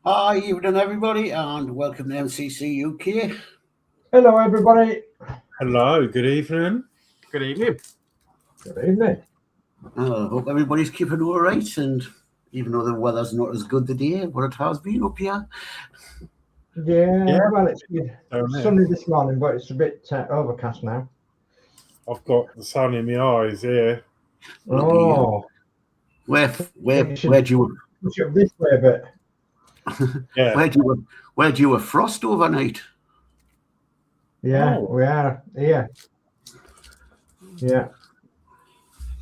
Hi, evening everybody, and welcome to MCC UK. Hello, everybody. Hello, good evening. Good evening. Good evening. Hope everybody's keeping all right, and even though the weather's not as good today, but it has been up here. Yeah. Well, it's sunny this morning, but it's a bit overcast now. I've got the sun in my eyes here. Oh, Where do you push up this way a bit? Yeah. where do you have frost overnight? Yeah, Oh. we are here. Yeah.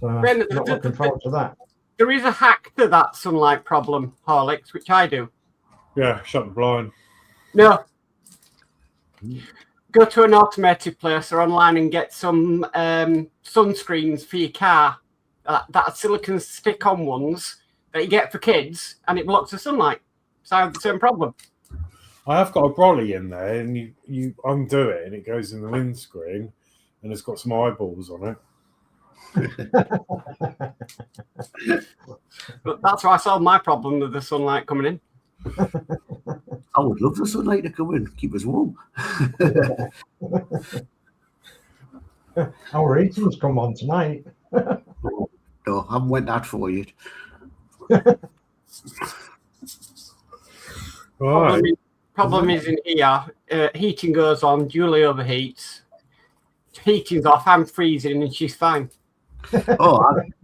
So Ben, not looking forward to that. There is a hack to that sunlight problem, Horlixs, which I do. Yeah, shut the blind. No. Go to an automated place or online and get some sunscreens for your car. That are silicone stick-on ones that you get for kids, and it blocks the sunlight. So I have the same problem. I have got a brolly in there, and you undo it, and it goes in the windscreen, and it's got some eyeballs on it. But that's why I solved my problem with the sunlight coming in. I would love the sunlight to come in, keep us warm. Our heating's come on tonight. No, I haven't went that far yet. Right. Problem is in here, heating goes on, Julie overheats. Heating's off, I'm freezing, and she's fine. Oh,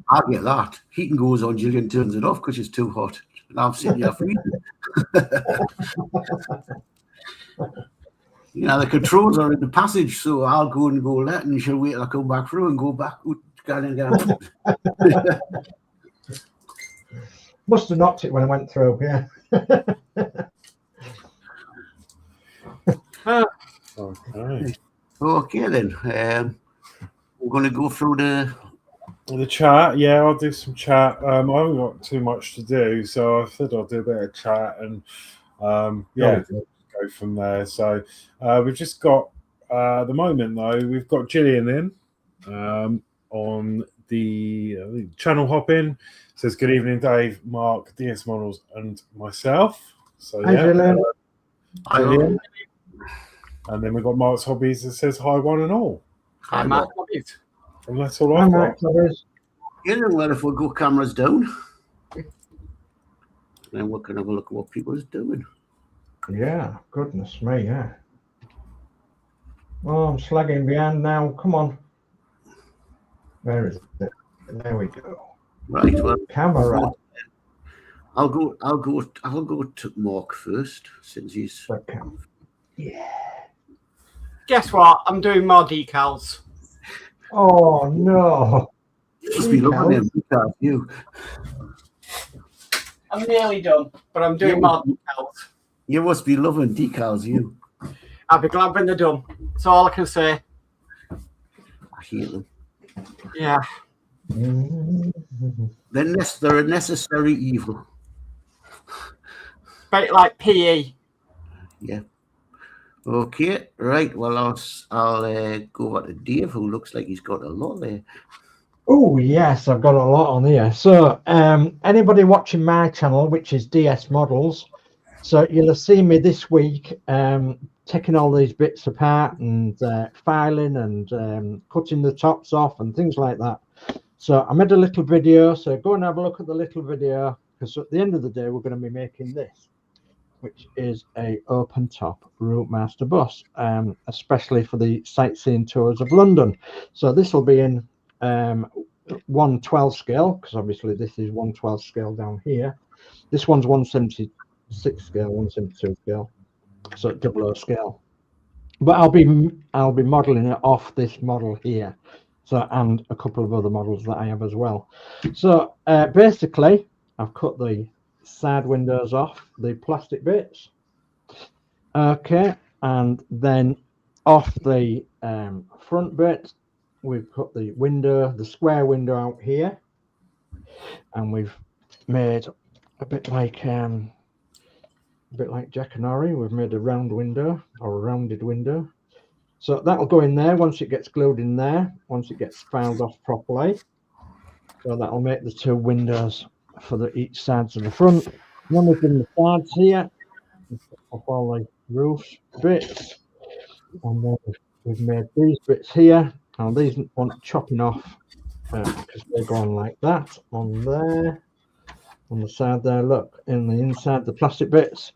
I get that. Heating goes on, Gillian turns it off because it's too hot. And I'm sitting here freezing. You know, the controls are in the passage, so I'll go and go left, and she'll wait till I come back through and go back. Must have knocked it when I went through, yeah. Okay. Okay then. We're going to go through The chat, yeah, I'll do some chat. I haven't got too much to do, so I said I'll do a bit of chat and go from there. So we've just got at the moment though, we've got Gillian in on the channel hopping. Says good evening, Dave, Mark, DS Models, and myself. So Hi, Gillian. Gillian. And then we've got Mark's Hobbies that says hi one and all. Hi, Mark. Hobbies. And that's all Hi, I've Mark. got. Gillian, well, if we go cameras down, then we can have a look at what people's doing. Yeah, goodness me, yeah. Oh, I'm slagging behind now. Come on. Where is it? There we go. Right, well, Camera. I'll go to Mark first, since he's Yeah. Guess what? I'm doing more decals. Oh no. must be loving them decals, you. I'm nearly done, but I'm doing more decals. You must be loving decals, you. I'll be glad when they're done. That's all I can say. I hate them. Yeah. They're a necessary evil. Bit like PE. Yeah. Okay, right. Well, I'll go over to Dave, who looks like he's got a lot there. Oh yes, I've got a lot on here. So anybody watching my channel, which is DS Models, so you'll have seen me this week taking all these bits apart and filing and cutting the tops off and things like that. So I made a little video, so go and have a look at the little video, because at the end of the day we're going to be making this, which is a open top Routemaster bus, especially for the sightseeing tours of London. So this will be in 1/12 scale, because obviously this is 1/12 scale down here. This one's 176 scale, 172 scale, so 00 scale. But I'll be modeling it off this model here, so, and a couple of other models that I have as well. So basically I've cut the side windows off, the plastic bits, okay, and then off the front bit we've cut the window, the square window out here, and we've made a bit like Jack and Ori. We've made a round window, or a rounded window, so that'll go in there once it gets glued in there, once it gets filed off properly. So that'll make the two windows for each sides of the front. Then we've done the sides here, off all the roof bits. And then we've made these bits here. Now these want chopping off because they're going like that on there, on the side there. Look, in the inside, the plastic bits.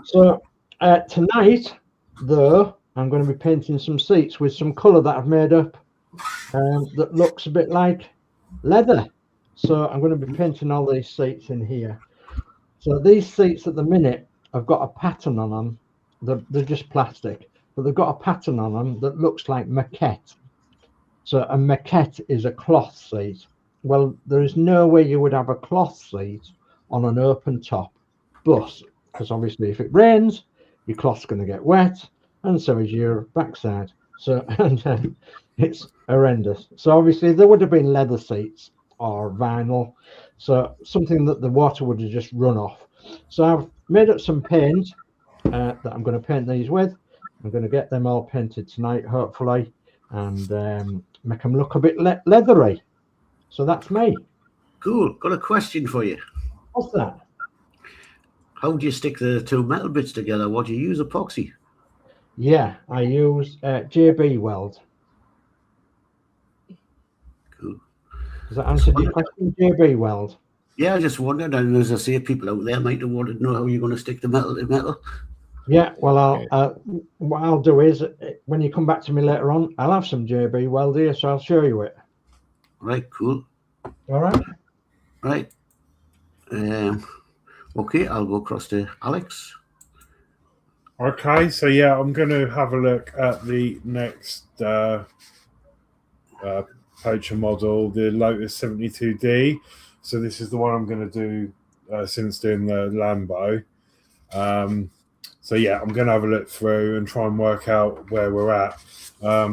So tonight, though, I'm going to be painting some seats with some colour that I've made up that looks a bit like leather. So I'm going to be painting all these seats in here. So these seats at the minute have got a pattern on them. They're just plastic, but they've got a pattern on them that looks like maquette. So a maquette is a cloth seat. Well, there is no way you would have a cloth seat on an open top bus, because obviously if it rains, your cloth's going to get wet, and so is your backside. So and it's horrendous. So obviously there would have been leather seats or vinyl, so something that the water would have just run off. So I've made up some paint that I'm going to paint these with. I'm going to get them all painted tonight, hopefully, and make them look a bit leathery. So that's me. Cool. Got a question for you. What's that? How do you stick the two metal bits together? What do you use? Epoxy? Yeah, I use JB Weld. Cool. Does that answer your question, JB Weld? Yeah, I just wondered, and as I say, people out there might have wanted to know how you're going to stick the metal to metal. Yeah, well, what I'll do is, when you come back to me later on, I'll have some JB Weld here, so I'll show you it. Right, cool. All right. Right. Okay, I'll go across to Alex. Okay, so yeah, I'm going to have a look at the next poacher model, the Lotus 72D. So this is the one I'm going to do since doing the Lambo. So yeah, I'm going to have a look through and try and work out where we're at.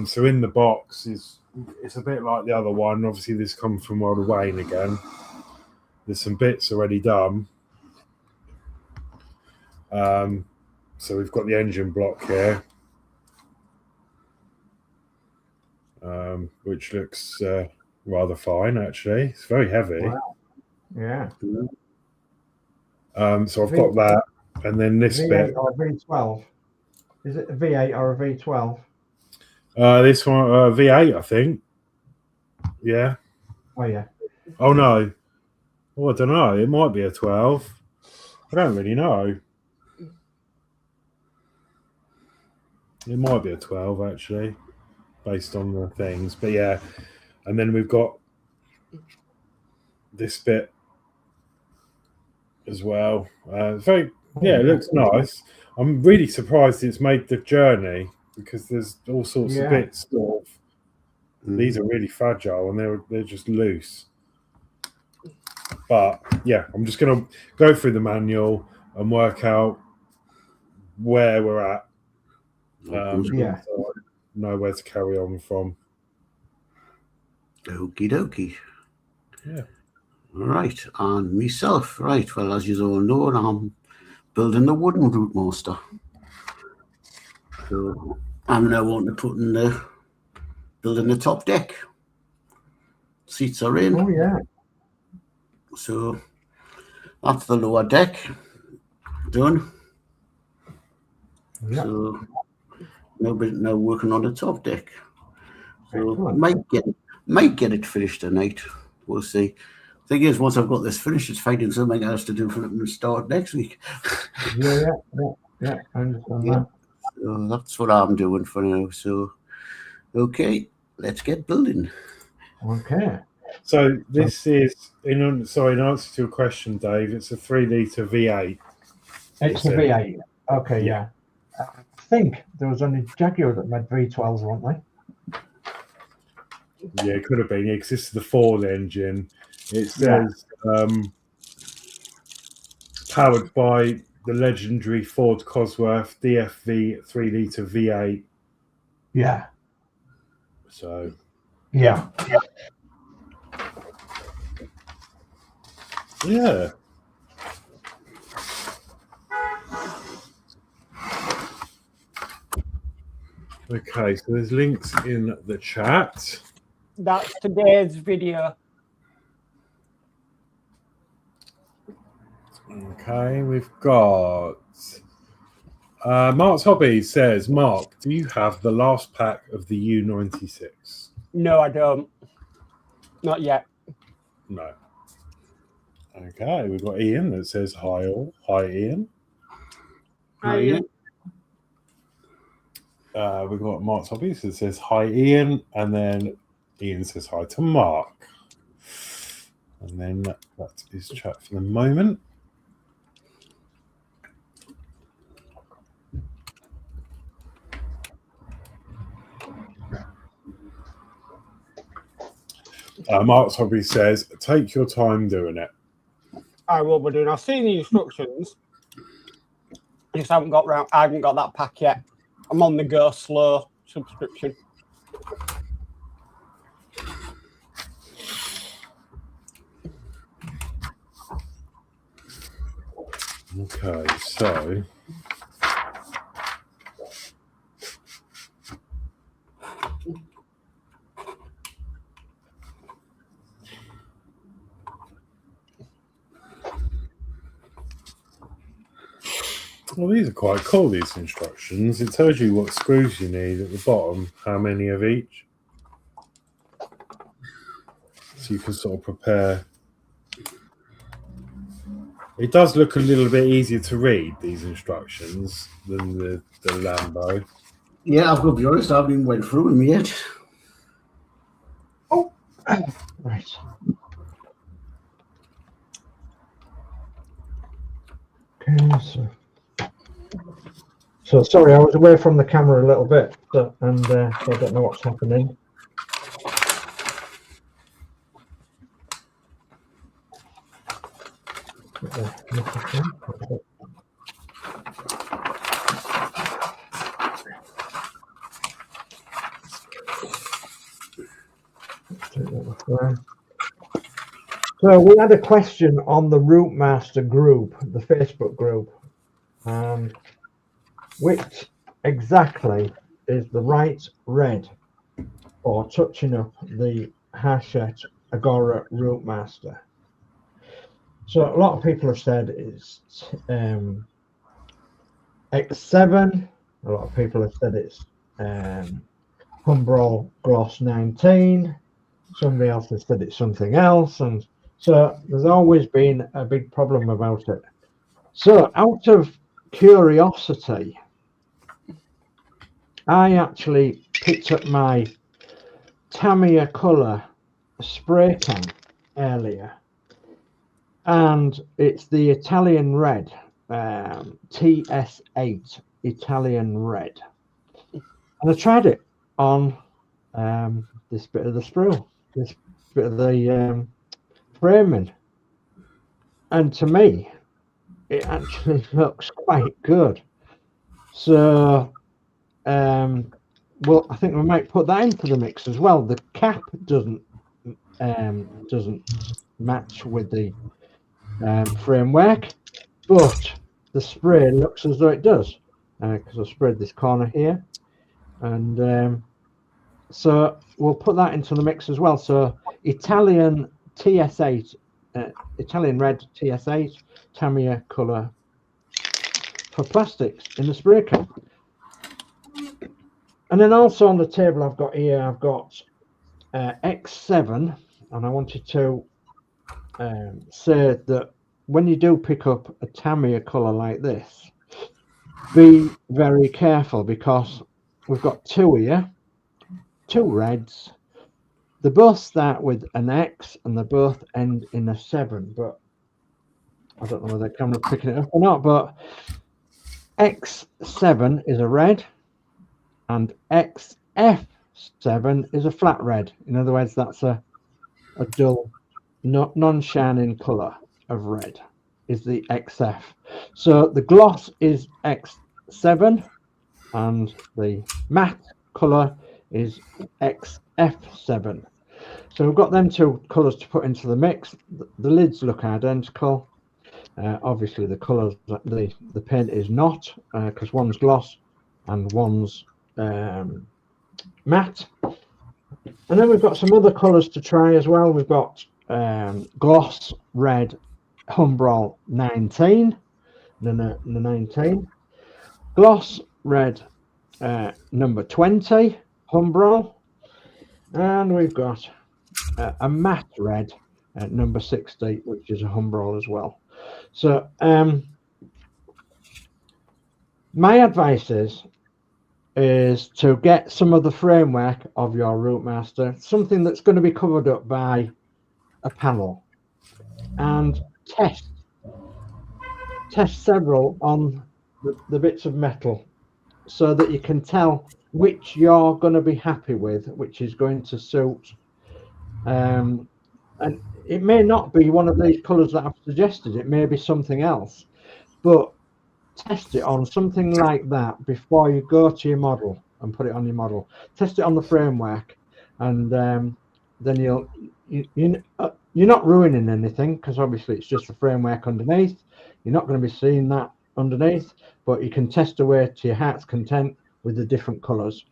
So in the box it's a bit like the other one. Obviously, this comes from World of Wayne again. There's some bits already done. So we've got the engine block here, which looks rather fine, actually. It's very heavy. Wow. Yeah. So I've got that, and then this V8 bit. or a V12? Is it a V8 or a V12? This one, V8, I think. Yeah. Oh, yeah. Oh, no. Oh, I don't know. It might be a 12. I don't really know. It might be a 12, actually, based on the things. But, yeah. And then we've got this bit as well. It looks nice. I'm really surprised it's made the journey, because there's all sorts of bits. These are really fragile, and they're just loose. But yeah, I'm just going to go through the manual and work out where we're at. So I know where to carry on from. Okie dokie. Yeah. Right, and myself. Right, well, as you all know, I'm building the wooden route master. So I'm now on to building the top deck. Seats are in. Oh, yeah. So that's the lower deck done. Yeah. So now working on the top deck. So Excellent. might get it finished tonight. We'll see. Thing is, once I've got this finished, it's finding something else to do for it and start next week. Yeah. I understand that. So that's what I'm doing for now. So, okay, let's get building. Okay. So this is, in answer to your question, Dave, it's a 3-litre V8. It's a V8. Okay, yeah. I think there was only Jaguar that made V12s, weren't they? Yeah, it could have been. Yeah, because this is the Ford engine. It says powered by the legendary Ford Cosworth DFV 3-litre V8. Yeah. So. Yeah. Yeah. Okay, so there's links in the chat. That's today's video. Okay, we've got Mark's Hobby says, Mark, do you have the last pack of the U96? No, I don't. Not yet. No. Okay, we've got Ian that says hi all. Hi, Ian. Hi, Ian. We've got Mark's Hobbies that says hi, Ian, and then Ian says hi to Mark. And then that is chat for the moment. Mark's Hobby says, take your time doing it. I will be doing. I've seen the instructions. I just haven't got round. I haven't got that pack yet. I'm on the Go Slow subscription. Okay, so well, these are quite cool, these instructions. It tells you what screws you need at the bottom, how many of each. So you can sort of prepare. It does look a little bit easier to read, these instructions, than the Lambo. Yeah, I've got to be honest, I haven't even went through them yet. Oh, right. Okay, so sorry, I was away from the camera a little bit, so I don't know what's happening. So we had a question on the Route Master group, the Facebook group, and which exactly is the right red for touching up the Hachette Agora Route Master? So a lot of people have said it's X7. A lot of people have said it's Humbrol Gloss 19. Somebody else has said it's something else, and so there's always been a big problem about it. So out of curiosity, I actually picked up my Tamiya Colour spray can earlier, and it's the Italian red, TS8 Italian red, and I tried it on this bit of the sprue, this bit of the framing, and to me it actually looks quite good. So well, I think we might put that into the mix as well. The cap doesn't match with the framework, but the spray looks as though it does, because I sprayed this corner here, and so we'll put that into the mix as well. So Italian TS8, Italian red TS8, Tamiya Colour for plastics in the spray can. And then also on the table I've got here, I've got X7, and I wanted to say that when you do pick up a Tamiya colour like this, be very careful, because we've got two here, two reds. They both start with an X and they both end in a 7, but I don't know whether the camera's picking it up or not, but X7 is a red and XF7 is a flat red. In other words, that's a dull, non-shining colour of red is the XF. So the gloss is X7 and the matte colour is XF7. So we've got them two colours to put into the mix. The lids look identical. Obviously the colours, the paint is not, because one's gloss and one's matte. And then we've got some other colours to try as well. We've got gloss red Humbrol 19, the 19. gloss red number 20 Humbrol, and we've got a matte red at number 60, which is a Humbrol as well. So my advice is to get some of the framework of your Rootmaster, something that's going to be covered up by a panel, and test several on the bits of metal so that you can tell which you're going to be happy with, which is going to suit. And it may not be one of these colors that I've suggested, it may be something else, but test it on something like that before you go to your model and put it on your model. Test it on the framework, and then you're not ruining anything, because obviously it's just the framework underneath. You're not going to be seeing that underneath, but you can test away to your heart's content with the different colors.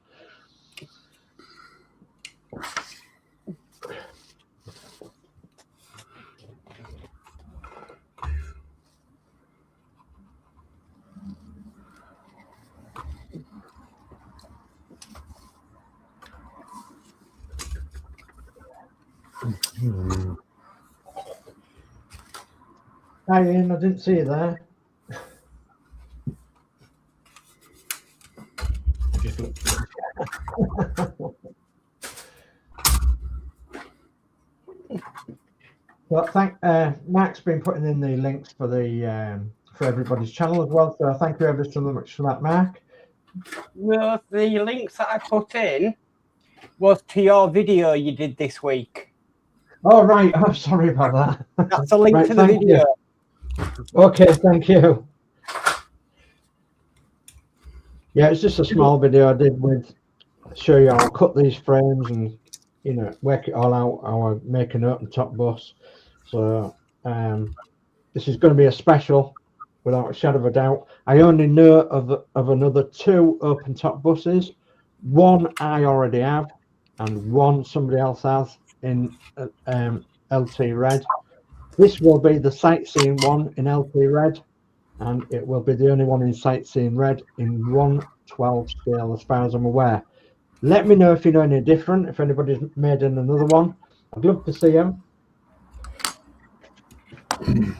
Hi Ian, I didn't see you there. Just looked. Well, Mark's been putting in the links for the for everybody's channel as well. So thank you ever so much for that, Mark. Well, the links that I put in was to your video you did this week. Oh right, I'm sorry about that. That's a link Right, to the video. Okay, thank you. Yeah, it's just a small video I did with show you how I cut these frames and, you know, work it all out, how I make an open top bus. So this is going to be a special without a shadow of a doubt. I only know of another 2 open top buses. One I already have, and one somebody else has in LT red. This will be the sightseeing one in LT red, and it will be the only one in sightseeing red in 1/12 scale as far as I'm aware. Let me know if you know any different, if anybody's made in another one. I'd love to see them. I'm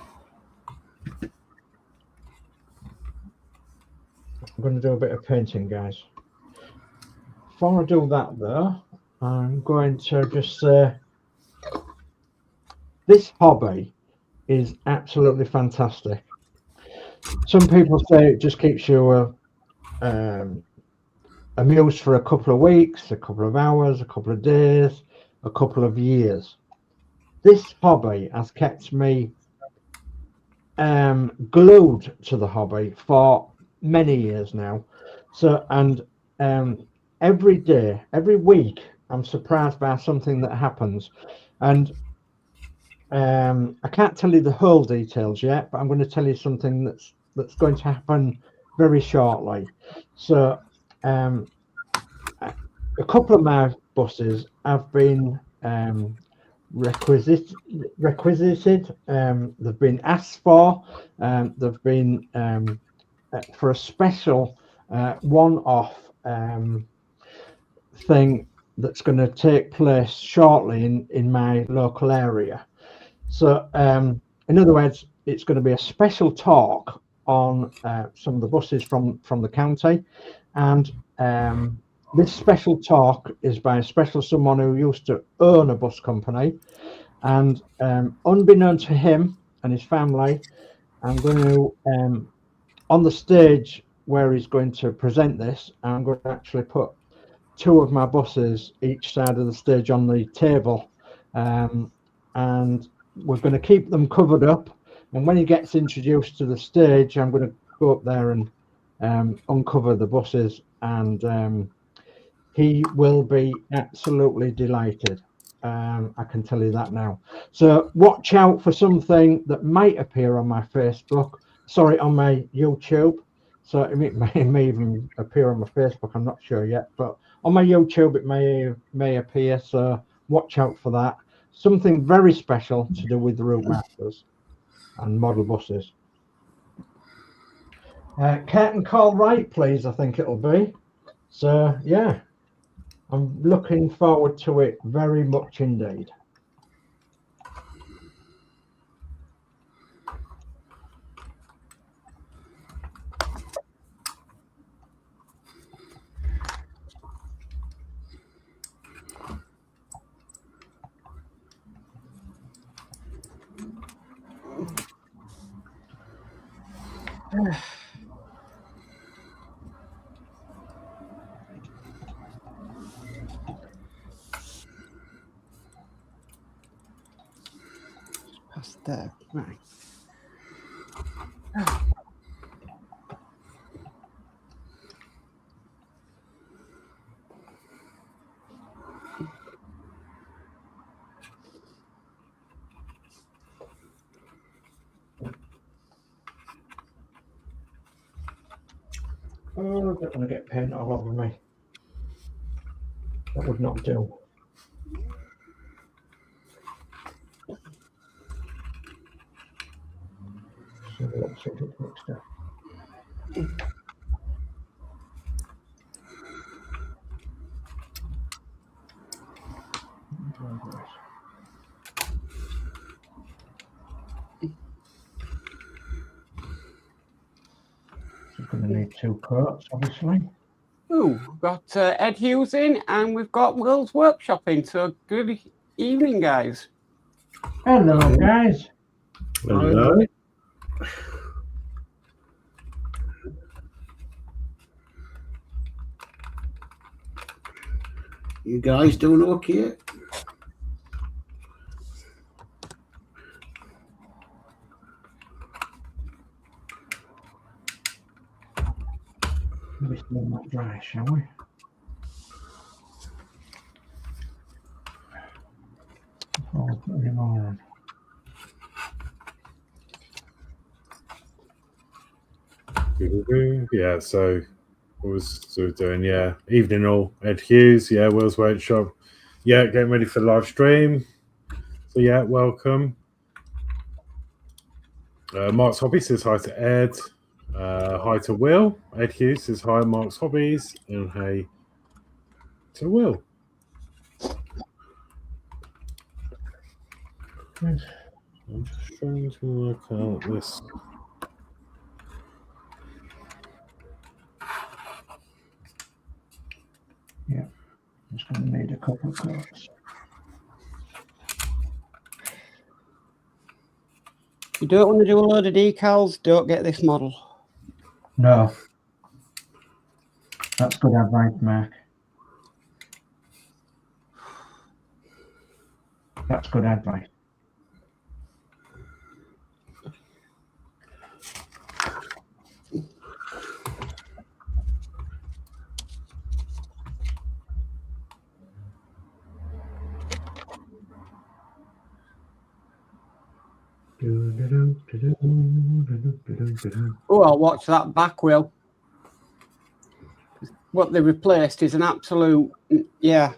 going to do a bit of painting, guys. Before I do that though, I'm going to just say this hobby is absolutely fantastic. Some people say it just keeps you amused for a couple of weeks, a couple of hours, a couple of days, a couple of years. This hobby has kept me glued to the hobby for many years now. So, and every day, every week, I'm surprised by something that happens. And I can't tell you the whole details yet, but I'm going to tell you something that's going to happen very shortly. So a couple of my buses have been requisited, they've been asked for, they've been for a special one-off thing that's going to take place shortly in my local area. So in other words, it's going to be a special talk on some of the buses from the county, and this special talk is by a special someone who used to own a bus company, and unbeknown to him and his family, I'm going to on the stage where he's going to present this, I'm going to actually put 2 of my buses each side of the stage on the table, and we're going to keep them covered up, and when he gets introduced to the stage, I'm going to go up there and uncover the buses, and he will be absolutely delighted. I can tell you that now. So watch out for something that might appear on my Facebook, sorry, on my YouTube. So it may even appear on my Facebook, I'm not sure yet, but on my YouTube it may appear, so watch out for that. Something very special to do with the Rootmasters and model buses. Curtain call right, please. I think it'll be. So yeah, I'm looking forward to it very much indeed. Past there, right. Oh, I don't want to get paint all over me. That would not do. So let's see if it mixed up. We're going to need 2 coats, obviously. Ooh, we've got Ed Hughes in, and we've got Will's Workshop in. So good evening, guys. Hello, guys. Hello. You guys doing okay? Let's let that dry, shall we? Before we put any more on. Yeah, so what was doing? Yeah, evening all. Ed Hughes, yeah, Will's Workshop. Yeah, getting ready for the live stream. So yeah, welcome. Mark's Hobby says hi to Ed. Hi to Will. Ed Hughes says hi, Mark's Hobbies, and hey to Will. I'm just trying to work out this. Yeah, just going to need a couple of coats. You don't want to do a load of decals, don't get this model. No. That's good advice, Mark. That's good advice. Oh, I'll watch that back, Will. What they replaced is an absolute, yeah.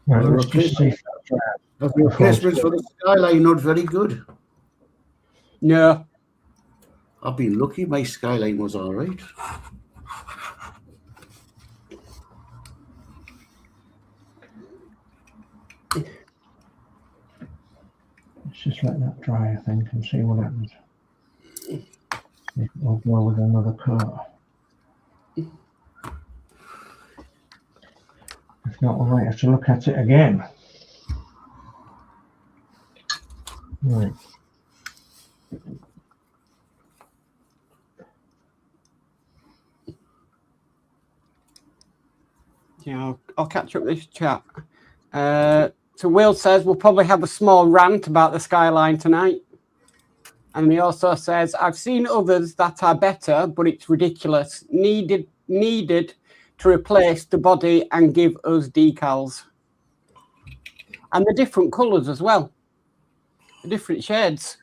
Right, let's just see. The replacements for the skyline not very good. No. I've been lucky. My skyline was all right. Let's just let that dry, I think, and see what happens. We'll go with another coat. If not, we might have to look at it again. Right. Yeah, I'll catch up this chat. So Will says we'll probably have a small rant about the skyline tonight. And he also says, I've seen others that are better, but it's ridiculous. Needed to replace the body and give us decals. And the different colours as well. The different shades.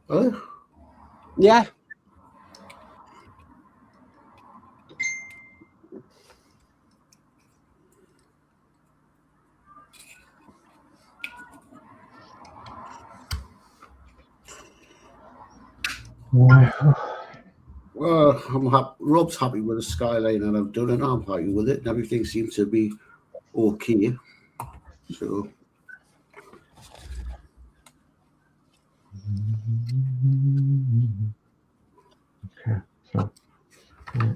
Oh, Yeah. well, I'm happy. Rob's happy with the skyline, and I've done it. I'm happy with it, and everything seems to be okay. So. Okay, so. Yeah.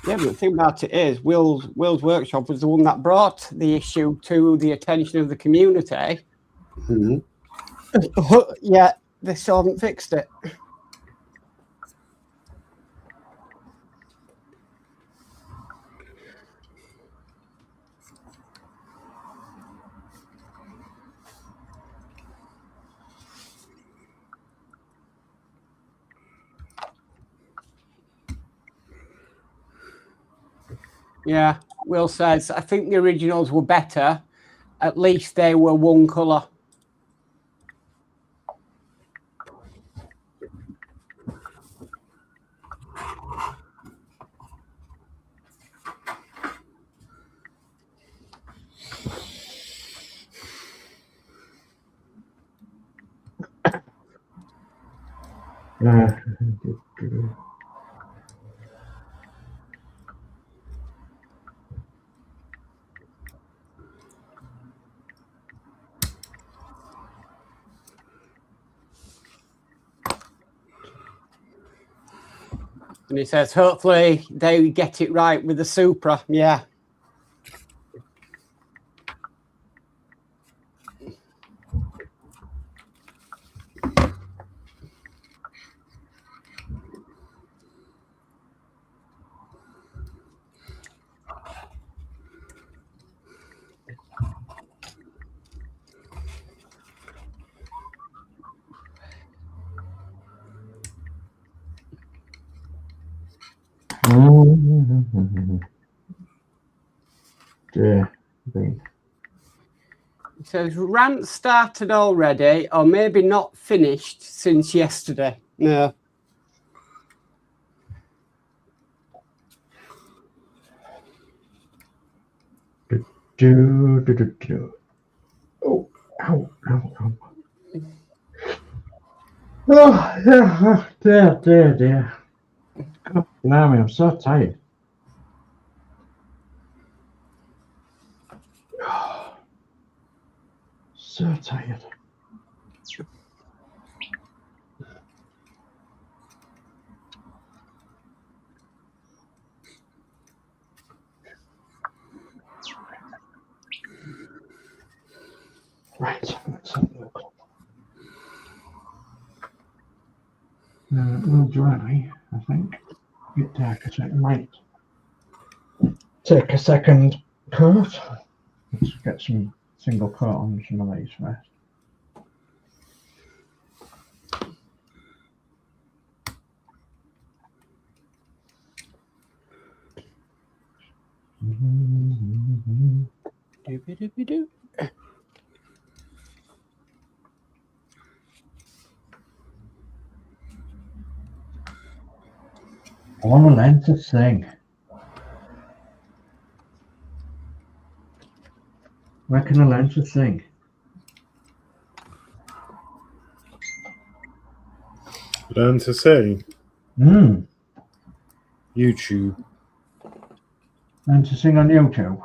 Yeah, but the thing about it is, Will's Workshop was the one that brought the issue to the attention of the community. Mm-hmm. Yeah, they still haven't fixed it. Yeah, Will says, I think the originals were better. At least they were one colour. And he says, hopefully they get it right with the Supra. Yeah. Yeah. It says rant started already, or maybe not finished since yesterday. No. Oh, ow, ow, ow. Oh, yeah, dear. God, blimey, I'm so tired. So tired. Right, let's have a look. We'll dry, I think. It take a second, might take a second coat. Let's get some single coat on some of these first. Doobie-doobie-doo. I want to learn to sing. Where can I learn to sing? Learn to sing. YouTube. Learn to sing on YouTube.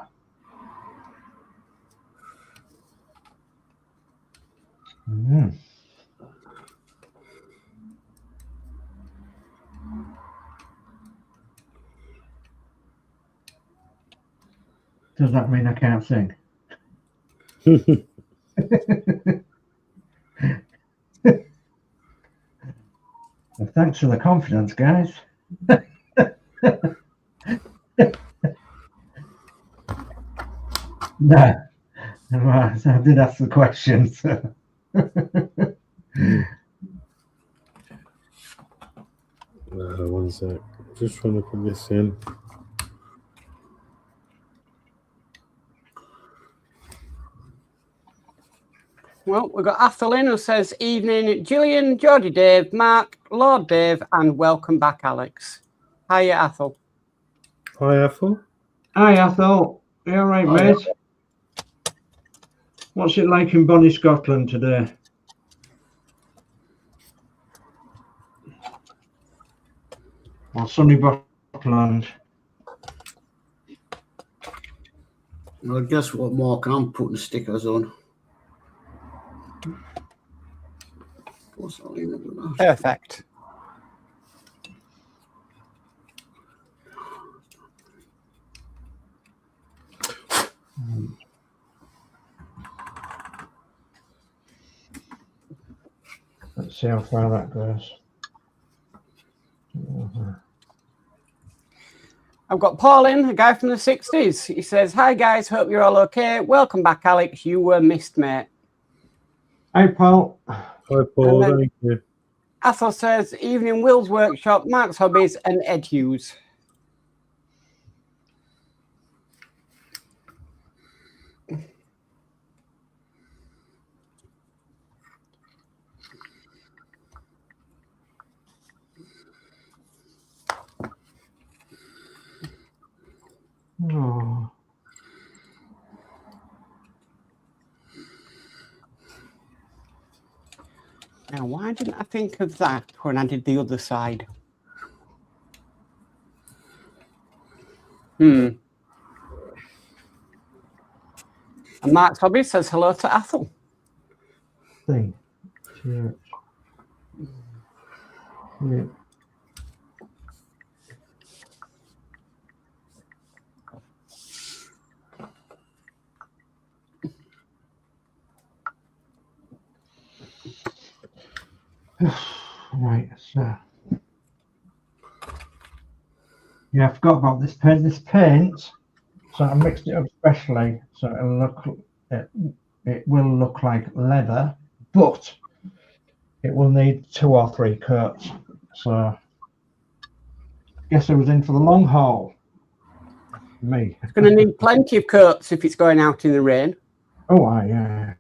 Does that mean I can't sing? Well, thanks for the confidence, guys. No, Right, so I did ask the question. So. One sec. Just trying to put this in. Well, we've got Athel in who says, evening, Gillian, Geordie Dave, Mark, Lord Dave, and welcome back, Alex. Hiya, Athel. Hi, Ethel. Hi, Athel. You all right, Hi, mate? What's it like in Bonnie, Scotland today? Or sunny Botland? Well, guess what, Mark? I'm putting stickers on. What's that even doing? Perfect. Let's see how far that goes. I've got Paul in, a guy from the 60s. He says, hi, guys. Hope you're all okay. Welcome back, Alex. You were missed, mate. Hi, Paul. Hi, Paul. Thank you. Athel says, evening, Will's Workshop, Mark's Hobbies, and Ed Hughes. Oh. Now, why didn't I think of that when I did the other side? And Mark's Hobby says hello to Athel. Thing. Yeah. Yeah. Right, so yeah, I forgot about this paint. This paint, so I mixed it up specially so it'll look, it will look like leather, but it will need 2 or 3 coats. So I guess I was in for the long haul. Me. It's going to need plenty of coats if it's going out in the rain. Oh, yeah.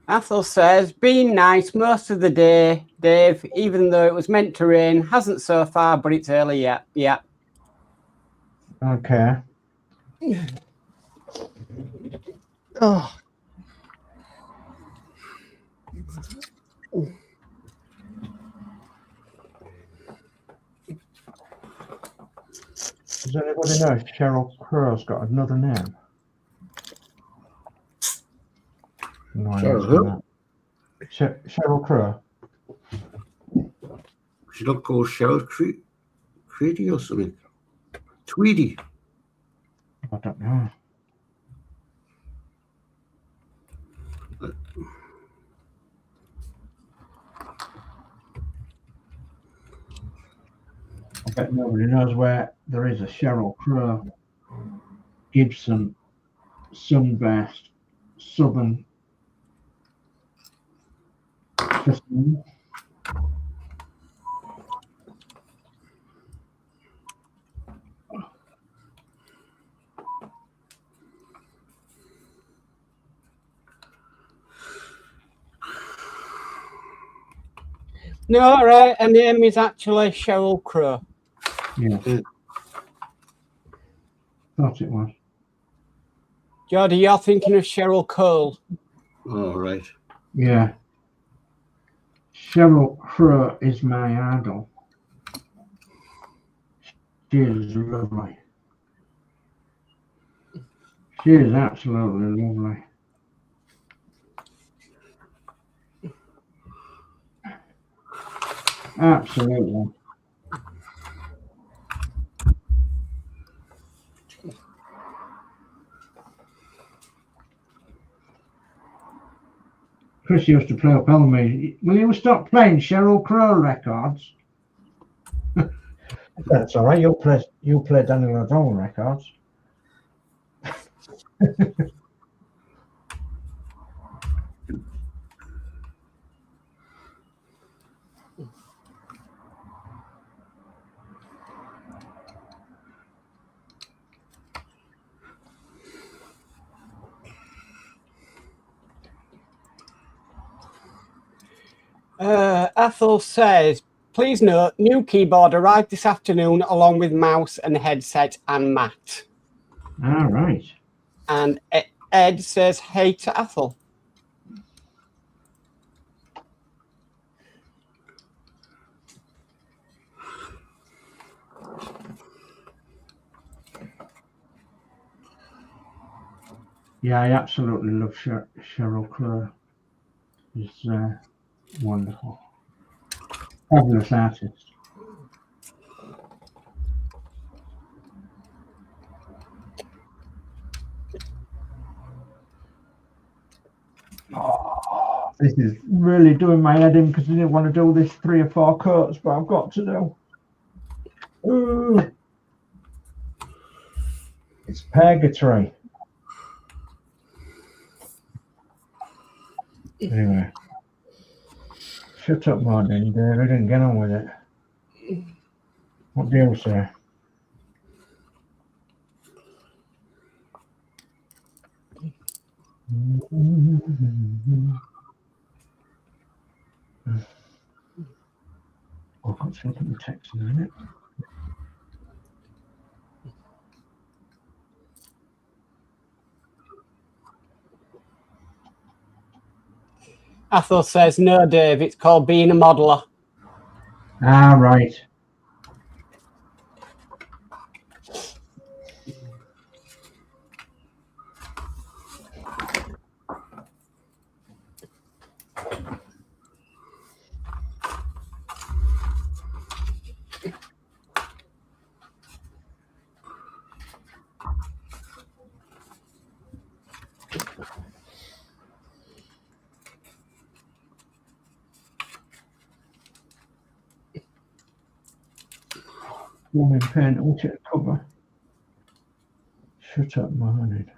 Athel says, being nice most of the day, Dave, even though it was meant to rain. Hasn't so far, but it's early yet. Yeah. Okay. Oh. Does anybody know if Cheryl Crow's got another name? No, Cheryl who? Cheryl Crow. She's not called Cheryl Creedy or something. Tweedy. I don't know. I bet nobody knows where there is a Cheryl Crow, Gibson, Sunburst, Southern. No, all right. Her name is actually Cheryl Crow. Yeah. Thought it was. Geordie, you're thinking of Cheryl Cole. Oh, right. Yeah. Cheryl Crow is my idol. She is lovely. She is absolutely lovely. Absolutely. Chris used to play up on me. Will you stop playing Cheryl Crow records? That's all right. You'll play Daniel O'Donnell records. Ethel says, please note, new keyboard arrived this afternoon along with mouse and headset and mat. All right. And Ed says, hey to Ethel. Yeah, I absolutely love Cheryl Crow. She's wonderful. Fabulous artist. Oh, this is really doing my head in because I didn't want to do this 3 or 4 coats, but I've got to do. Ooh. It's purgatory. Anyway, shut up, Martin, David, and get on with it. What do you say? I've got to look at the text in a minute. Ethel says, no, Dave, it's called being a modeler. Ah, right. Woman pen, alternate cover. Shut up, Mohammed.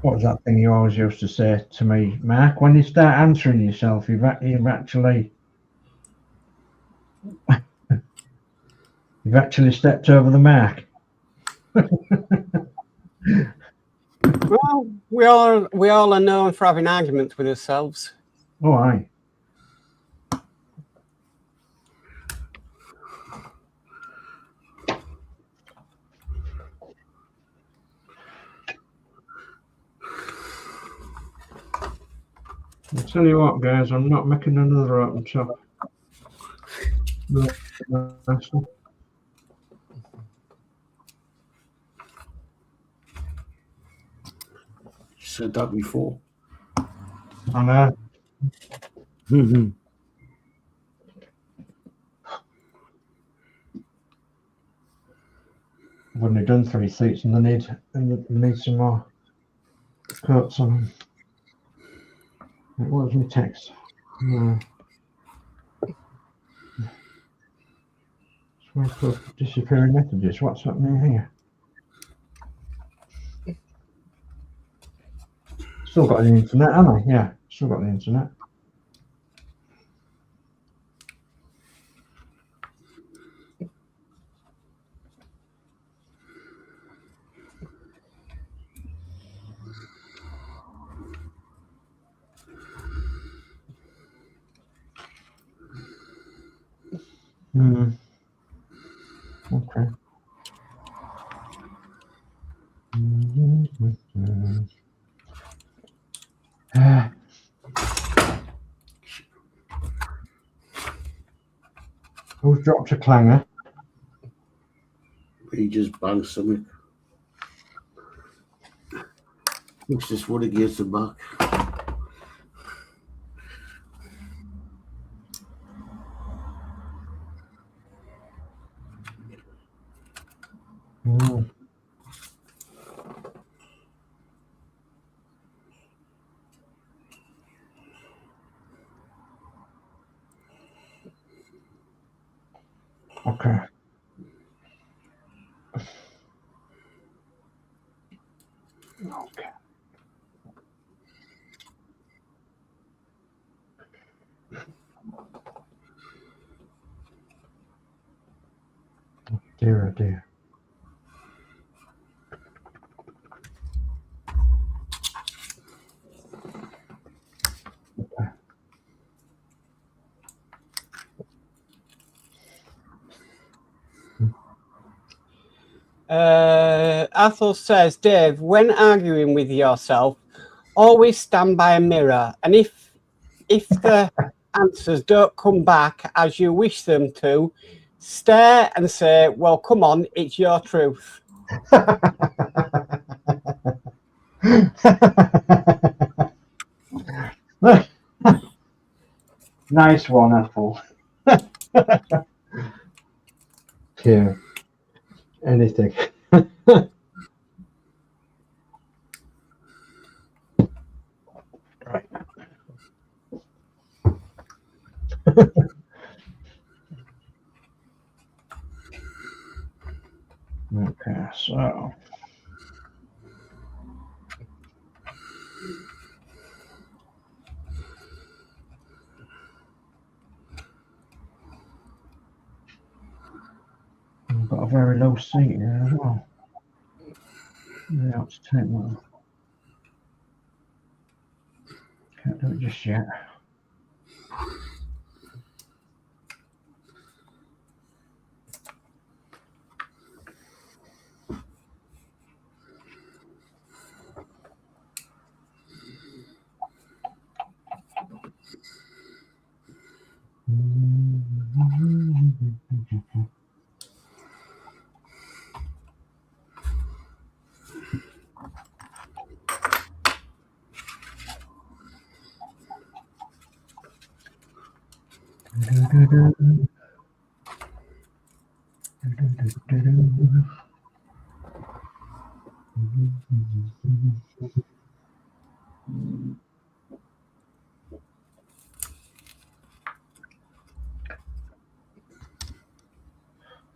What was that thing you always used to say to me, Mark? When you start answering yourself, you've actually stepped over the mark. Well, we all are known for having arguments with ourselves. Oh, aye. I'll tell you what, guys, I'm not making another open top. No. Said that before. I know. Wouldn't have done 3 seats, and they need some more coats on them. What was my text? No. Disappearing messages. What's happening here? Still got the internet, haven't I? Yeah, still got the internet. Okay. Who's dropped a clanger? He just banged something. Looks just wood against the back. Okay. Okay. Dear, oh dear. Athol says, Dave, when arguing with yourself, always stand by a mirror, and if the answers don't come back as you wish them to, stare and say, well, come on, it's your truth. Nice one, Apple. Yeah. Anything. Right. Okay, so. I've got a very low seat here as well. Yeah, let's take that. Can't do it just yet.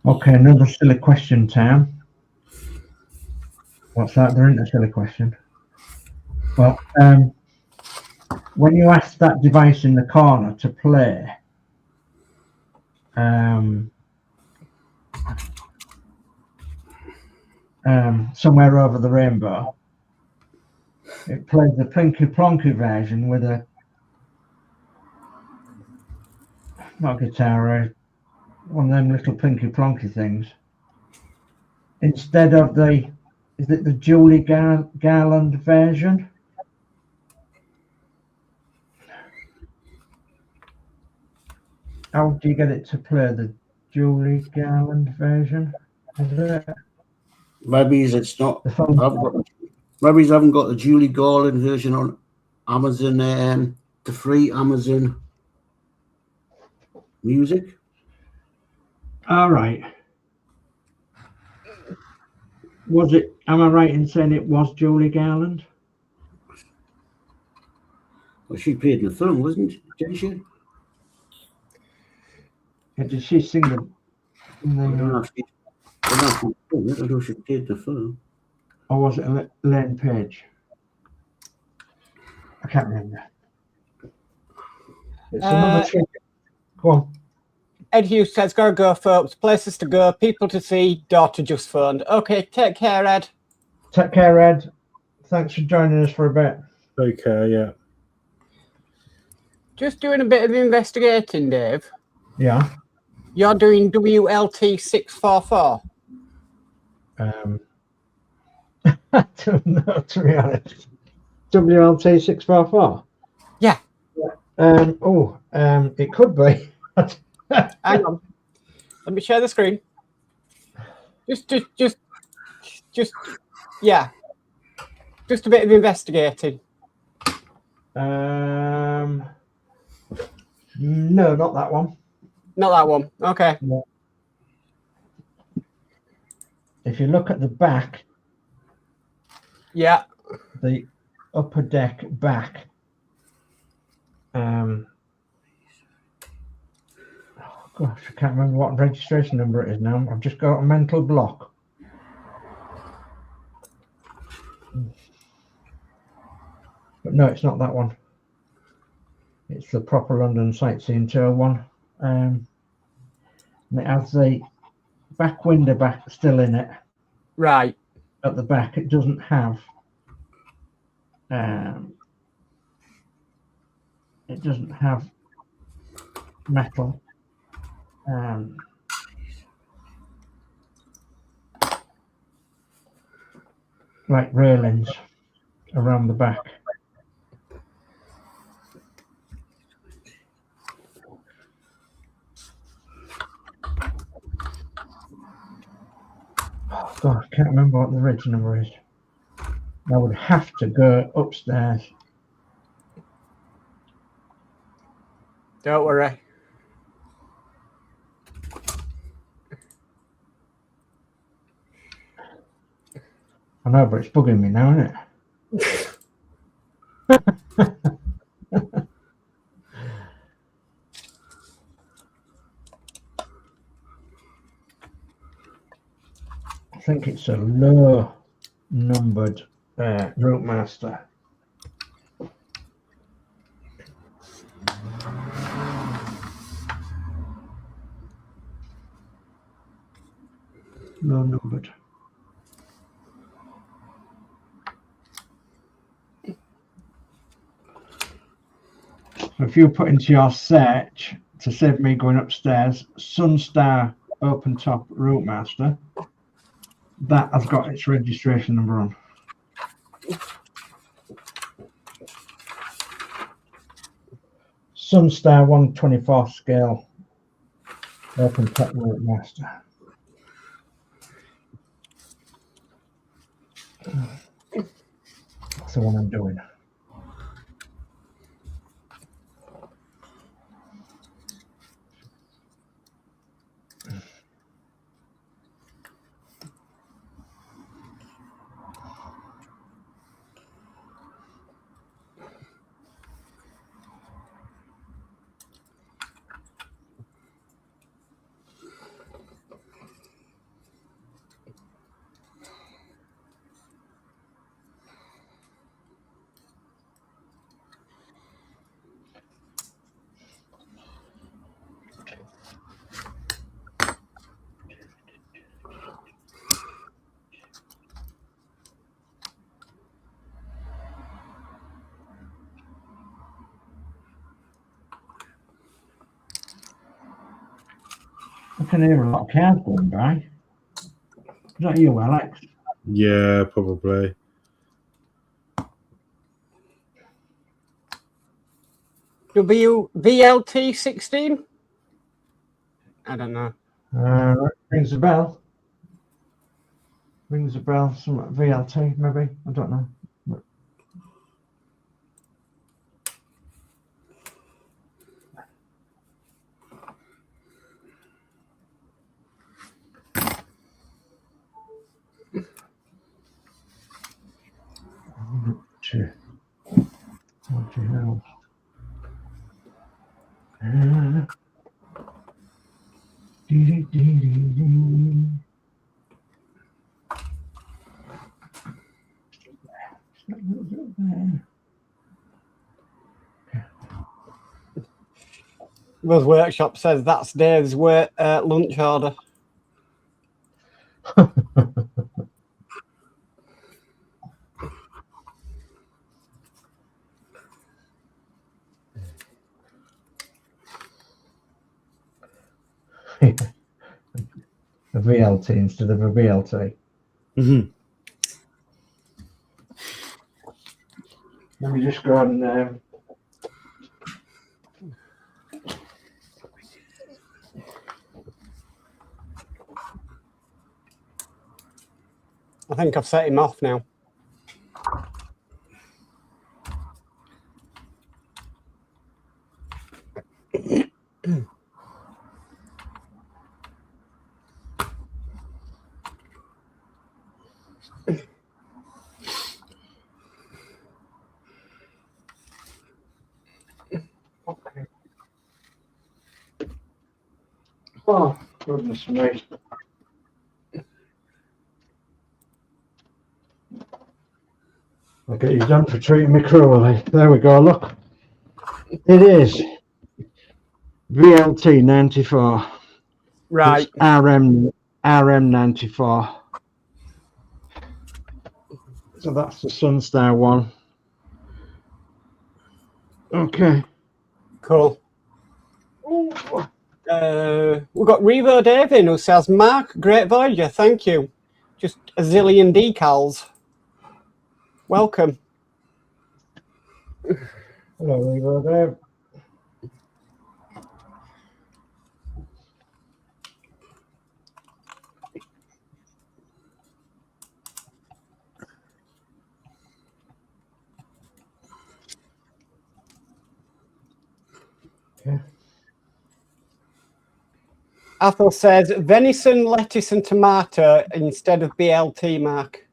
Okay, another silly question, Tam. What's that? There isn't a silly question. Well, when you ask that device in the corner to play, Somewhere Over the Rainbow, it plays the Plinky Plonky version with a, not guitar, one of them little Plinky Plonky things, instead of the, is it the Julie Garland version? How do you get it to play the Julie Garland version? Is it? Maybe it's not. The phone. Maybe I haven't got the Julie Garland version on Amazon, the free Amazon Music. All right. Was it? Am I right in saying it was Julie Garland? Well, she played in the film, wasn't she? Didn't she? Yeah, did she sing the? I don't know if she played the film. Or was it Elaine Page? I can't remember. It's another trick. Go on. Ed Hughes says, gotta go, folks. Places to go, people to see, daughter just phoned. Okay, take care, Ed. Take care, Ed. Thanks for joining us for a bit. Take care, yeah. Just doing a bit of investigating, Dave. Yeah. You're doing WLT 644. I don't know, to be honest. WLT 644? Yeah. It could be. Hang on. Let me share the screen. Just, yeah. Just a bit of investigating. No, not that one. Not that one. Okay. No. If you look at the back, yeah, the upper deck back, oh Gosh, I can't remember what registration number it is now. I've just got a mental block. But no, it's not that one. It's the proper London Sightseeing Tour one. And it has the back window back still in it. Right. At the back, it doesn't have metal. Like railings around the back. Oh God, I can't remember what the reg number is. I would have to go upstairs. Don't worry. I know, but it's bugging me now, isn't it? I think it's a low numbered route master. Low numbered. So if you put into your search, to save me going upstairs, Sunstar open top route master, that has got its registration number on. Sunstar 124 scale open top route master. That's the one I'm doing. I can hear a lot of cars going by. Is that you, Alex? Yeah, probably. VLT 16? I don't know. Rings a bell. Rings a bell. Some VLT, maybe. I don't know. What the hell? Rose Workshop says that's Dave's lunch order. A VLT instead of a VLT. Mm-hmm. Let me just go on. I think I've set him off now. Oh, goodness me. I'll get you done for treating me cruelly. There we go, look. It is VLT 94. Right. It's RM 94. So that's the Sunstar one. Okay. Cool. We've got Revo Dave in who says, Mark, great Voyager, thank you. Just a zillion decals. Welcome. Hello, Revo Dave. Okay. Athel says, venison, lettuce and tomato instead of BLT, Mark.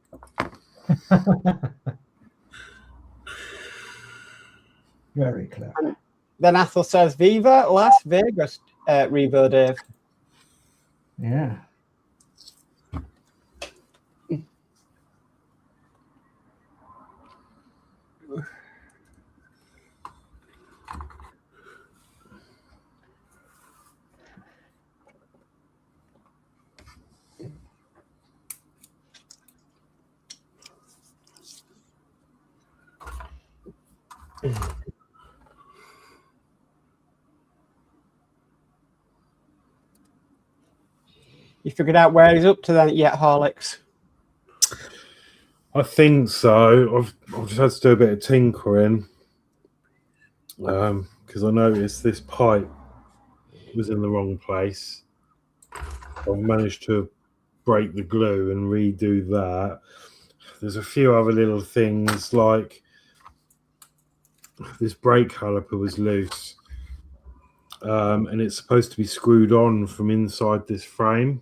Very clever. Then Athel says, Viva Las Vegas, Revo Dave. Yeah. You figured out where he's up to then yet, Horlixs? I think so. I've just had to do a bit of tinkering because I noticed this pipe was in the wrong place. I've managed to break the glue and redo that. There's a few other little things, like this brake caliper was loose, and it's supposed to be screwed on from inside this frame.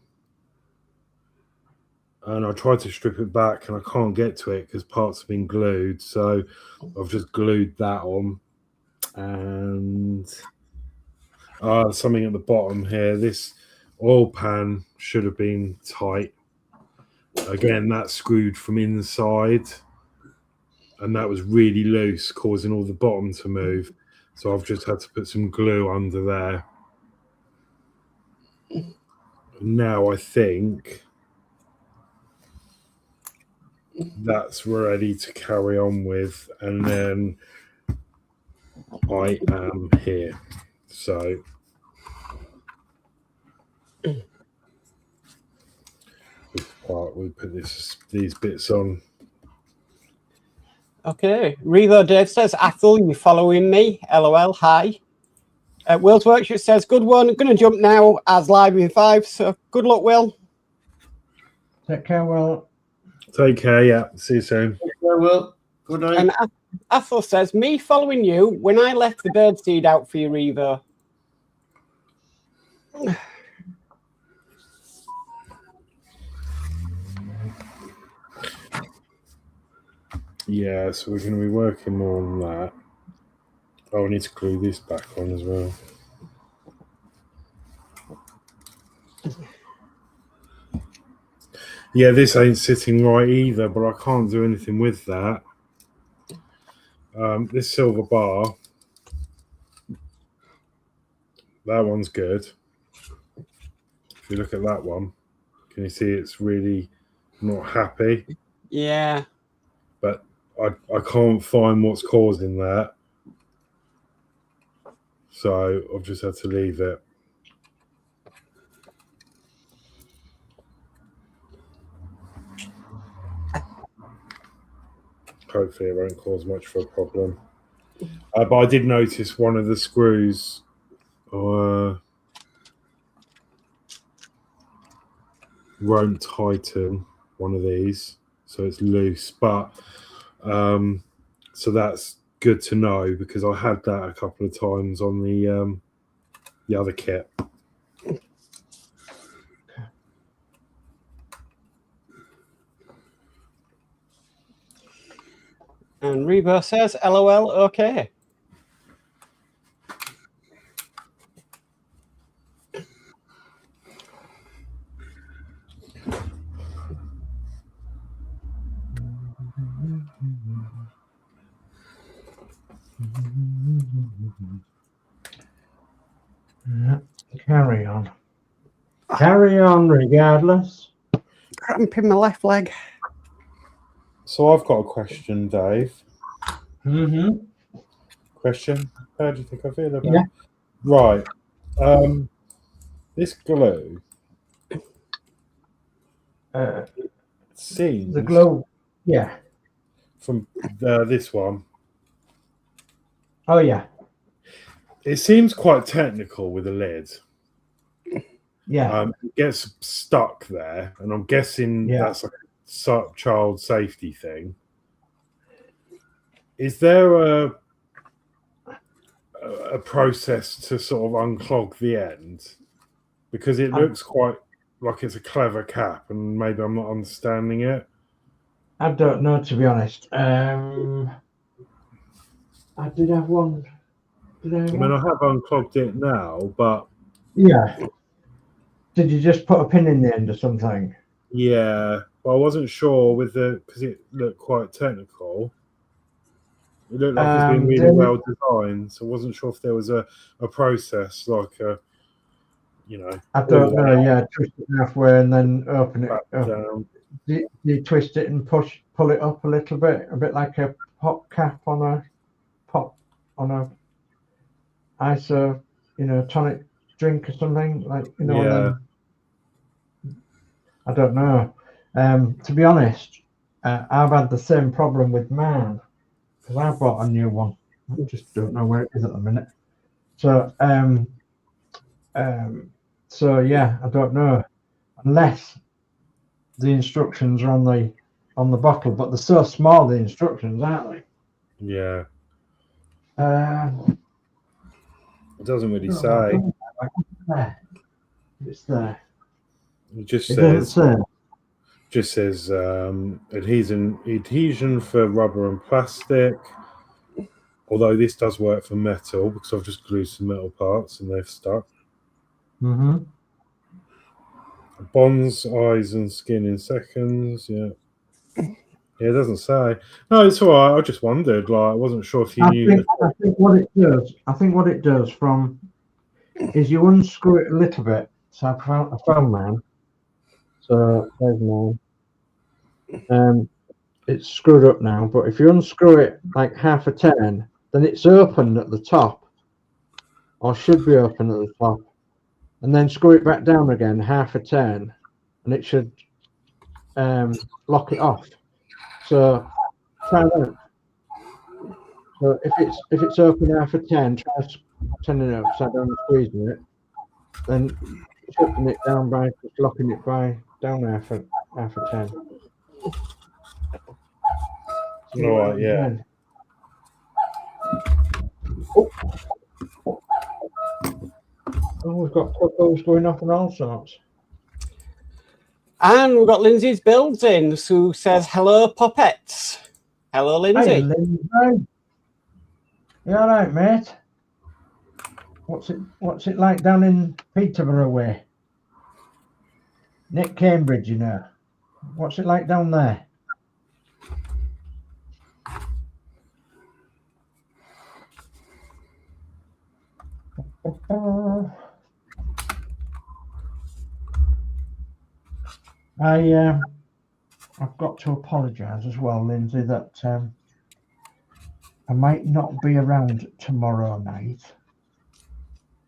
And I tried to strip it back and I can't get to it because parts have been glued. So I've just glued that on. And something at the bottom here. This oil pan should have been tight. Again, that's screwed from inside. And that was really loose, causing all the bottom to move. So I've just had to put some glue under there. Now I think that's ready to carry on with, and then I am here. So we put these bits on. Okay. Revo Dave says, Athel, you following me? LOL, hi. Will's Workshop says, good one. I'm going to jump now as live in 5. So good luck, Will. Take care, Will. Take care, yeah. See you soon. Well, good night. And Athel says, me following you when I left the birdseed out for you, Revo. Yeah, so we're going to be working more on that. Oh, I need to glue this back on as well. Yeah, this ain't sitting right either, but I can't do anything with that. This silver bar, that one's good. If you look at that one, can you see it's really not happy? Yeah. But I can't find what's causing that. So I've just had to leave it. Hopefully it won't cause much of a problem. But I did notice one of the screws won't tighten, one of these, so it's loose. But so that's good to know, because I had that a couple of times on the other kit. And Revo says, LOL, okay. Yeah, carry on. Carry on regardless. Cramping my left leg. So I've got a question, Dave. Mm-hmm. Question? How do you think I feel about Yeah. it? Right. This glue seems The glow. Yeah. from this one. Oh, yeah. It seems quite technical with the lid. Yeah. It gets stuck there, and I'm guessing that's a child safety thing. Is there a process to sort of unclog the end? Because it looks quite like it's a clever cap, and maybe I'm not understanding it. I don't know, to be honest. I did have one. I mean, I have unclogged it now, but yeah. Did you just put a pin in the end or something? yeah, but I wasn't sure with because it looked quite technical. It looked like it's been really well designed, so I wasn't sure if there was a process like a, I don't know. Yeah, twist it halfway and then open it up. down. You twist it and pull it up a little bit, a bit like a pop cap on a ISO, tonic drink or something, like Yeah. And then, I don't know. To be honest, I've had the same problem with mine because I bought a new one. I just don't know where it is at the minute. So so yeah, I don't know unless the instructions are on the bottle, but they're so small, the instructions, aren't they? Yeah. It doesn't really Oh, say. It's there. It just It doesn't says adhesion for rubber and plastic. Although this does work for metal because I've just glued some metal parts and they've stuck. Mm-hmm. Bonds eyes and skin in seconds. Yeah. Yeah, it doesn't say. No, it's all right. I just wondered. Like, I wasn't sure if you knew. I think what it does is you unscrew it a little bit. So I found mine. So there's mine. It's screwed up now, but if you unscrew it like half a turn, then it's open at the top, or should be open at the top, and then screw it back down again half a turn, and it should lock it off. So try that. So if it's open half a turn, try turning it upside down and squeezing it, then shutting it down by just locking it down half a turn. All right, yeah. Oh, we've got photos going off and all sorts. And we've got Lindsey's Builds in, who says, hello, Poppets. Hello, Lindsey. Hey, Lindsey. You all right, mate? What's it like down in Peterborough way? Nick Cambridge, What's it like down there? I've got to apologise as well, Lindsey, that I might not be around tomorrow night.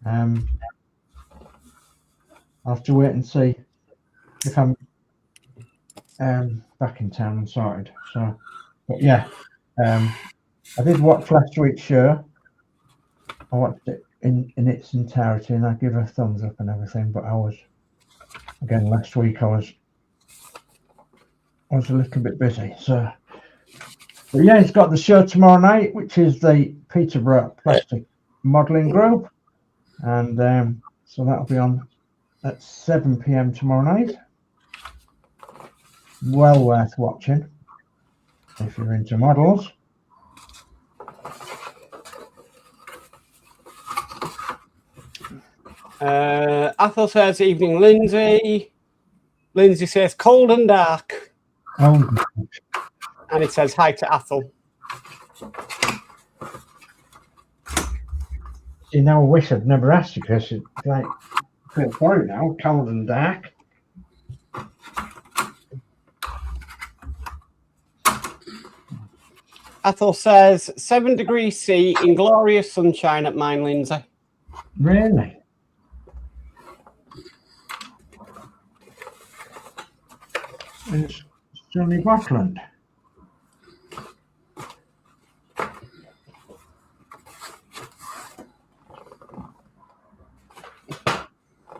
I'll have to wait and see if I'm back in town and sorted. So, but yeah, I did watch last week's show. I watched it in its entirety, and I give a thumbs up and everything. But last week I was a little bit busy. So, but yeah, he's got the show tomorrow night, which is the Peterborough Plastic Modelling Group, and so that'll be on at 7 p.m. tomorrow night. Well worth watching if you're into models. Athel says, evening, Lindsey. Lindsey says, cold and dark. Oh. And it says, hi to Athel. See, now I wish I'd never asked you because it's like, I feel sorry now, cold and dark. Ethel says 7 degrees C in glorious sunshine at mine, Lindsay. Really? And it's sunny Botland.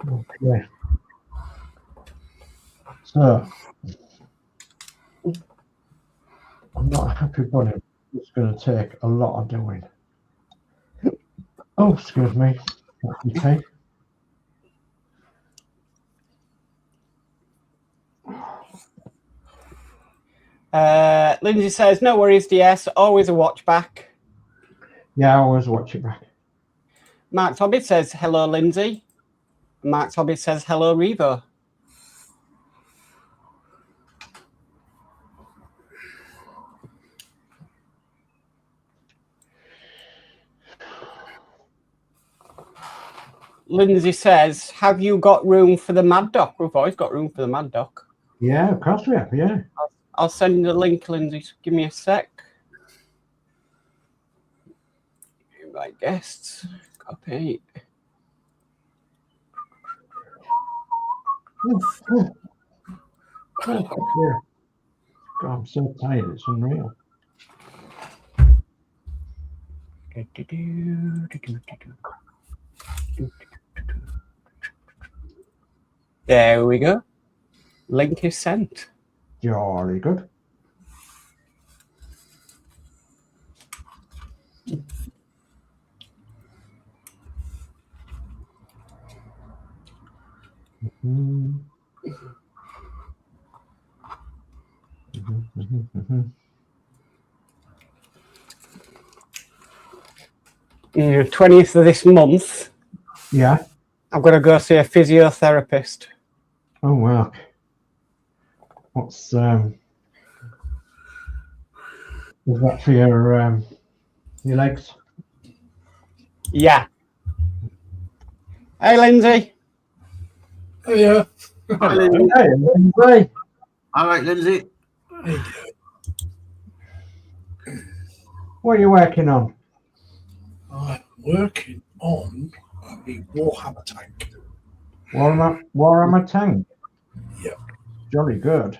Okay. So, I'm not a happy bunny. It's going to take a lot of doing. Oh, excuse me. Okay. Lindsay says, no worries, DS. Always a watch back. Yeah, I always watch it back. Mark Hobbit says, hello, Lindsay. Mark Hobbit says, hello, Revo. Lindsay says, have you got room for the Mad Doc? We've always got room for the Mad Doc. Yeah, of course we have, yeah. I'll send you the link, Lindsay. Give me a sec. Invite guests. Copy. Yeah. God, I'm so tired, it's unreal. There we go. Link is sent. Jolly good. The 20th of this month, Yeah. I'm going to go see a physiotherapist. Oh wow. What's is that for your legs? Yeah. Hey, Lindsay. Yeah. All right, Hey, Lindsay. all right, Lindsay. What are you working on? I'm working on a Warhammer tank. Warhammer tank. Yep. Jolly good.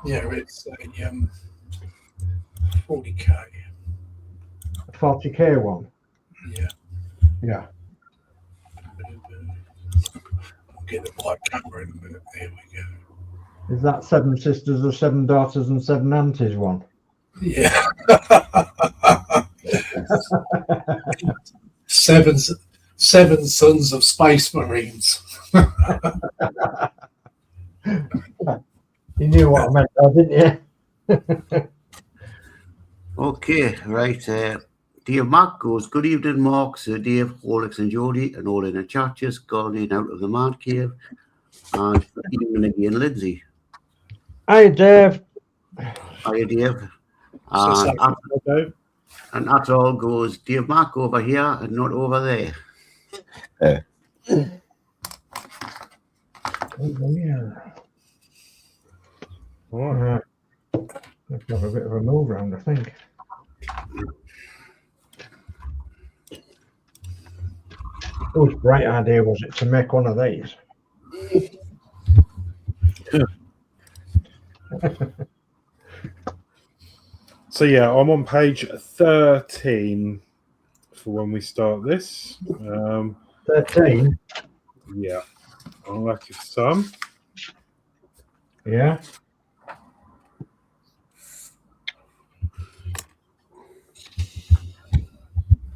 Yeah, it's a 40k. 40k one. Yeah. Yeah. I'll get the right camera in a minute. There we go. Is that 7 sisters or 7 daughters and 7 aunties one? Yeah. seven sons of space marines. You knew what I meant, though, didn't you? Okay, right. Dave Mack goes, good evening, Mark, Sir Dave, Horlixs and Geordie, and all in the chat, just calling out of the man cave. And good evening again, Lindsay. Hi, Dave. Hiya, Dave. So, And that all goes, Dave Mack over here and not over there. Yeah. All right. Let's have a bit of a move round, I think. Whose bright idea was it to make one of these? So yeah, I'm on page 13 for when we start this. 13? Yeah, unlucky for some. Yeah.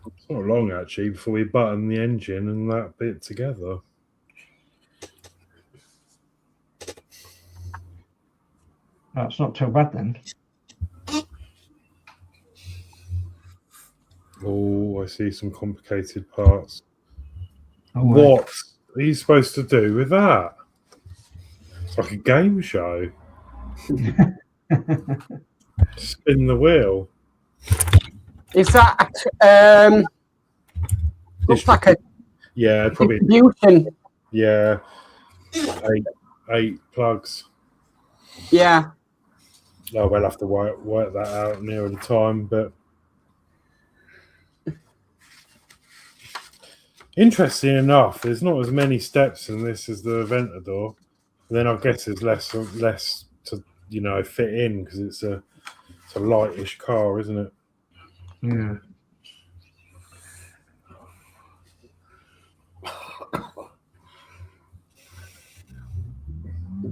It's not long actually before we button the engine and that bit together. That's not too bad then. Oh, I see some complicated parts. Oh, What are you supposed to do with that? It's like a game show. Spin the wheel. Is that looks like a probably. distribution? Yeah, eight plugs. Yeah. Oh, we'll have to work that out nearer the time, but interesting enough, there's not as many steps in this as the Aventador. Then I guess there's less to fit in because it's a lightish car, isn't it? Yeah.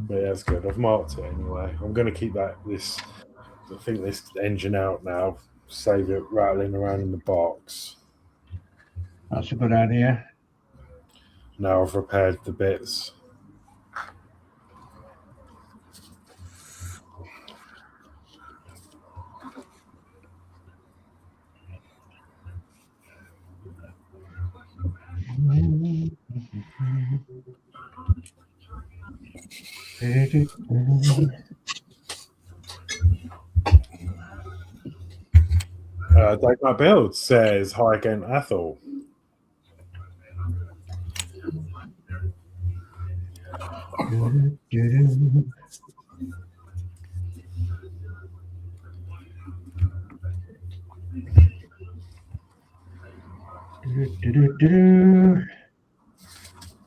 But yeah, that's good. I've marked it anyway. I'm going to keep this engine out now. Save it rattling around in the box. That's a good idea. Now I've repaired the bits. Danno Builds says, hi again, Athol.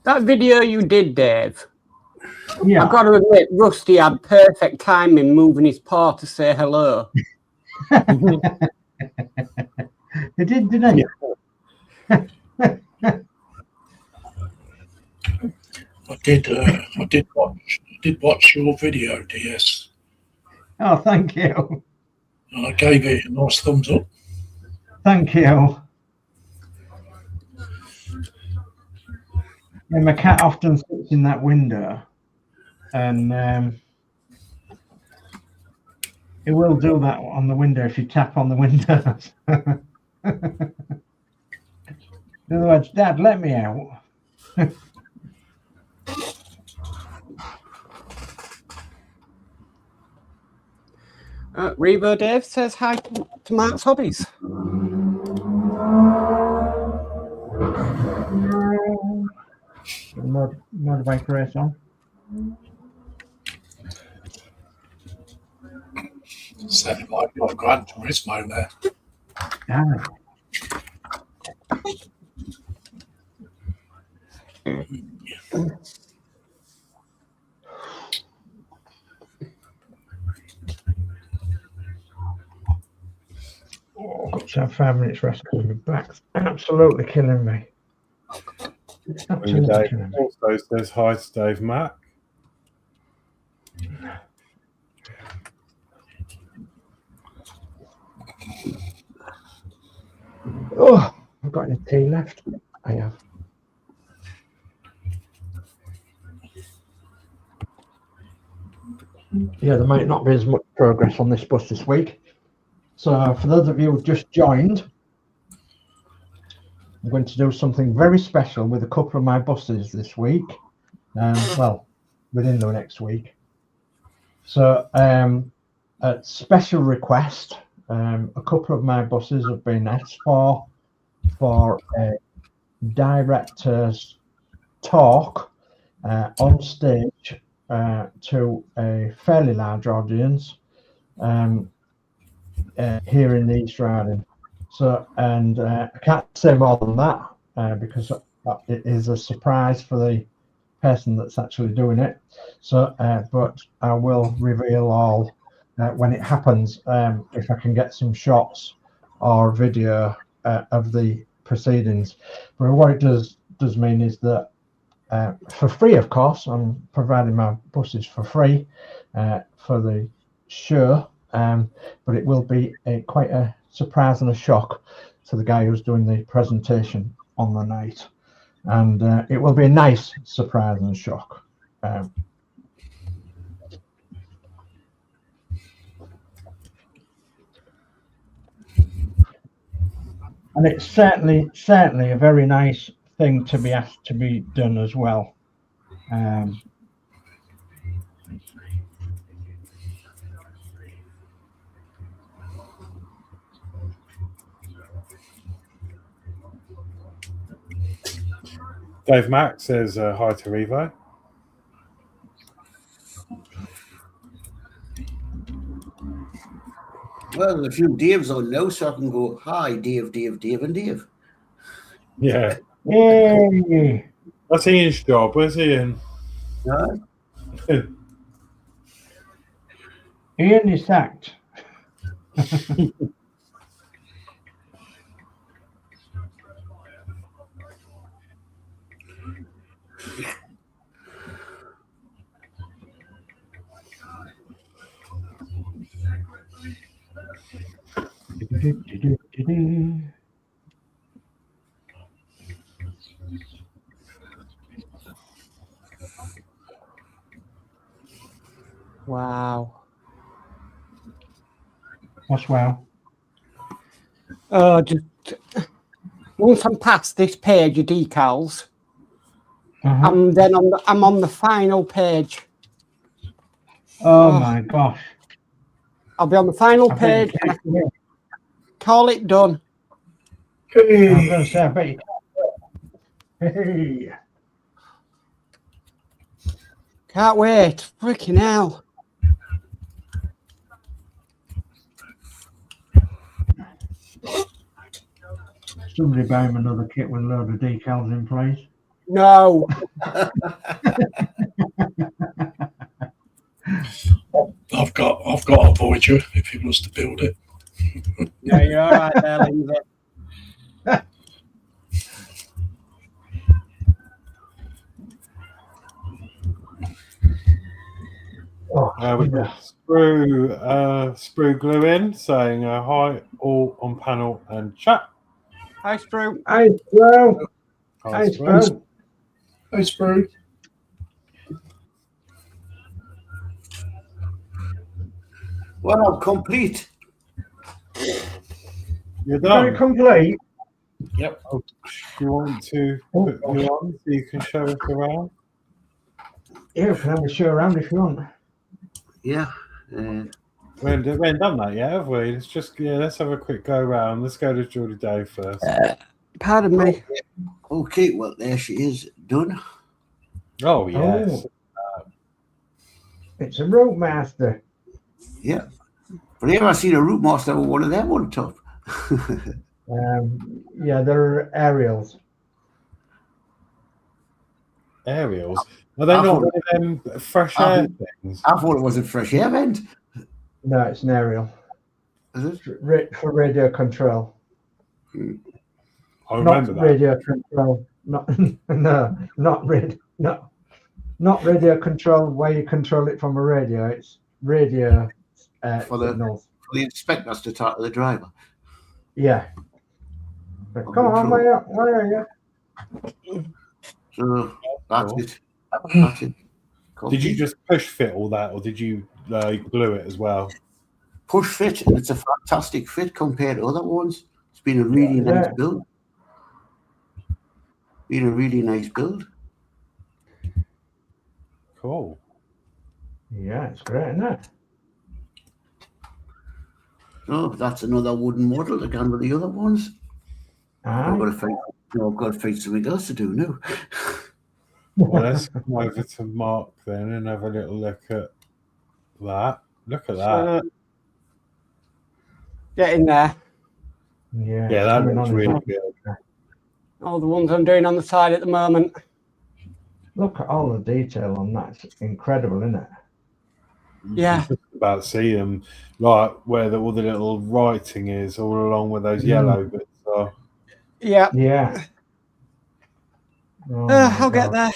That video you did, Dave. Yeah. I've got to admit, Rusty had perfect timing moving his paw to say hello. He did, didn't he? I did watch your video, DS. Oh, thank you. And I gave it a nice thumbs up. Thank you. Yeah, my cat often sits in that window, and it will do that on the window if you tap on the windows. In other words, Dad, let me out. Revo Dave says hi to Mark's Hobbies. Motorbike race on. Sounded like my Gran Turismo there. Ah. Oh, I've got to have 5 minutes rest because my back's absolutely killing me. Absolutely killing me. Also says hi to Dave Mack. Oh, I've got any tea left? I have. Yeah, there might not be as much progress on this bus this week. So for those of you who've just joined, I'm going to do something very special with a couple of my buses this week. Well, within the next week. So at special request, a couple of my buses have been asked for a director's talk on stage to a fairly large audience here in the East Riding. So, and I can't say more than that because it is a surprise for the person that's actually doing it. So, but I will reveal all when it happens, if I can get some shots or video of the proceedings. But what it does mean is that for free, of course, I'm providing my buses for free for the show, but it will be quite a surprise and a shock to the guy who's doing the presentation on the night, and it will be a nice surprise and shock. And it's certainly a very nice thing to be asked to be done as well. Dave Mack says hi to Revo. Well, there's a few Daves on now, so I can go, hi, Dave, Dave, Dave, and Dave. Yeah. Yay! That's Ian's job. Where's Ian? Ian is sacked. Wow. What's wow? Just once I'm past this page of decals, and then I'm on the final page. Oh my gosh. I'll be on the final page and I can call it done. I was going to say, I bet you can't. Hey. Can't wait. Freaking hell. Somebody buy him another kit with a load of decals in place. No. I've got a Voyager if he wants to build it. Yeah, you're all right there, Lindsey. We got Sprue Glue in saying hi all on panel and chat. Hi, Sprue. Hi, Sprue. Hi, Hi, Sprue. Sprue. Hey, Sprue. Well, I'm complete. You're Very done. complete. Yep. Do you want to put you on so you can show us around? Yeah, we can have a show around if you want. Yeah. We haven't done that yet, have we? Let's just let's have a quick go around. Let's go to Geordie Dave first. Pardon me. Okay, well, there she is, done. Oh yes. It's a rope master. Yeah. But have I seen a root master with one of them on top? Yeah, they're aerials. Aerials. Are they not one of them fresh air things? I thought it was a fresh air vent. No, it's an aerial. Is it? For radio control. I remember Not that. radio control. Not not radio control where you control it from a radio. It's radio signals. For the inspectors to talk to the driver. Yeah. But come on, where are you? So that's Cool. it. That's it. Did you just push fit all that, or did you glue it as well? Push fit? It's a fantastic fit compared to other ones. It's been a really nice build. Been a really nice build. Cool. Yeah, it's great, isn't it? So that's another wooden model again with the other ones. I've got to find something else to do now. Well, let's come over to Mark then and have a little look at that. Look at that. Get in there. Yeah, Yeah, that coming looks on as really well. good. All the ones I'm doing on the side at the moment. Look at all the detail on that. It's incredible, isn't it? Yeah. Just about to see them, like where all the little writing is, all along with those yellow bits are. Yeah. Yeah. Oh I'll get there.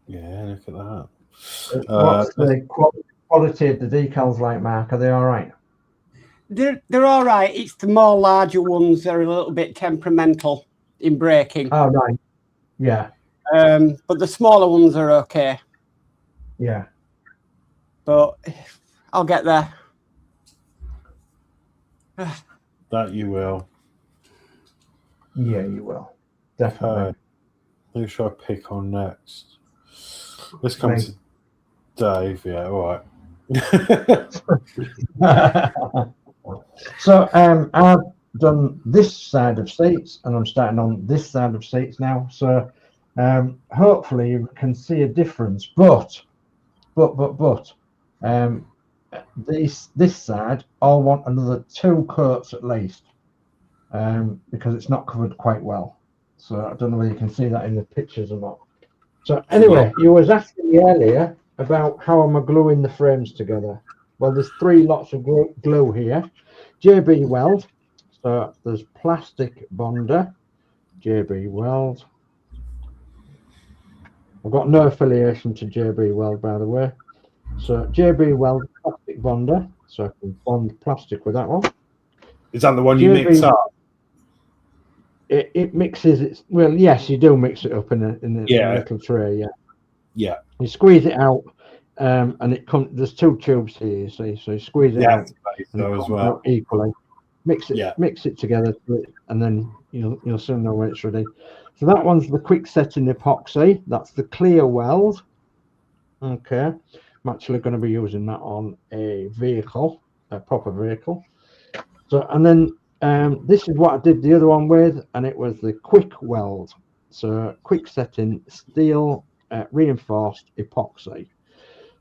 Yeah, look at that. What's the quality of the decals like, Mark? Are they all right? They're all right. It's the more larger ones that are a little bit temperamental in breaking. Oh, right. Yeah. But the smaller ones are okay. Yeah. But I'll get there. That you will. Yeah, you will. Definitely. Who should I pick on next? Let's come to Dave. Yeah, all right. So done this side of seats, and I'm starting on this side of seats now. So hopefully you can see a difference. But this side, I'll want another 2 coats at least, because it's not covered quite well. So I don't know whether you can see that in the pictures or not. So anyway, you was asking me earlier about how am I gluing the frames together. Well, there's 3 lots of glue here. JB Weld. So there's plastic bonder, JB Weld. I've got no affiliation to JB Weld, by the way. So JB Weld plastic bonder. So I can bond plastic with that one. Is that the one you mix up? It mixes it. Well, yes, you do mix it up in a little tray. Yeah. Yeah. You squeeze it out, and it comes. There's 2 tubes here, you see. So you squeeze it out, and it comes out equally. Mix it together, and then you'll soon know when it's ready. So that one's the quick setting epoxy. That's the clear weld. Okay, I'm actually going to be using that on a vehicle, a proper vehicle. So, and then this is what I did the other one with, and it was the quick weld. So quick setting steel reinforced epoxy.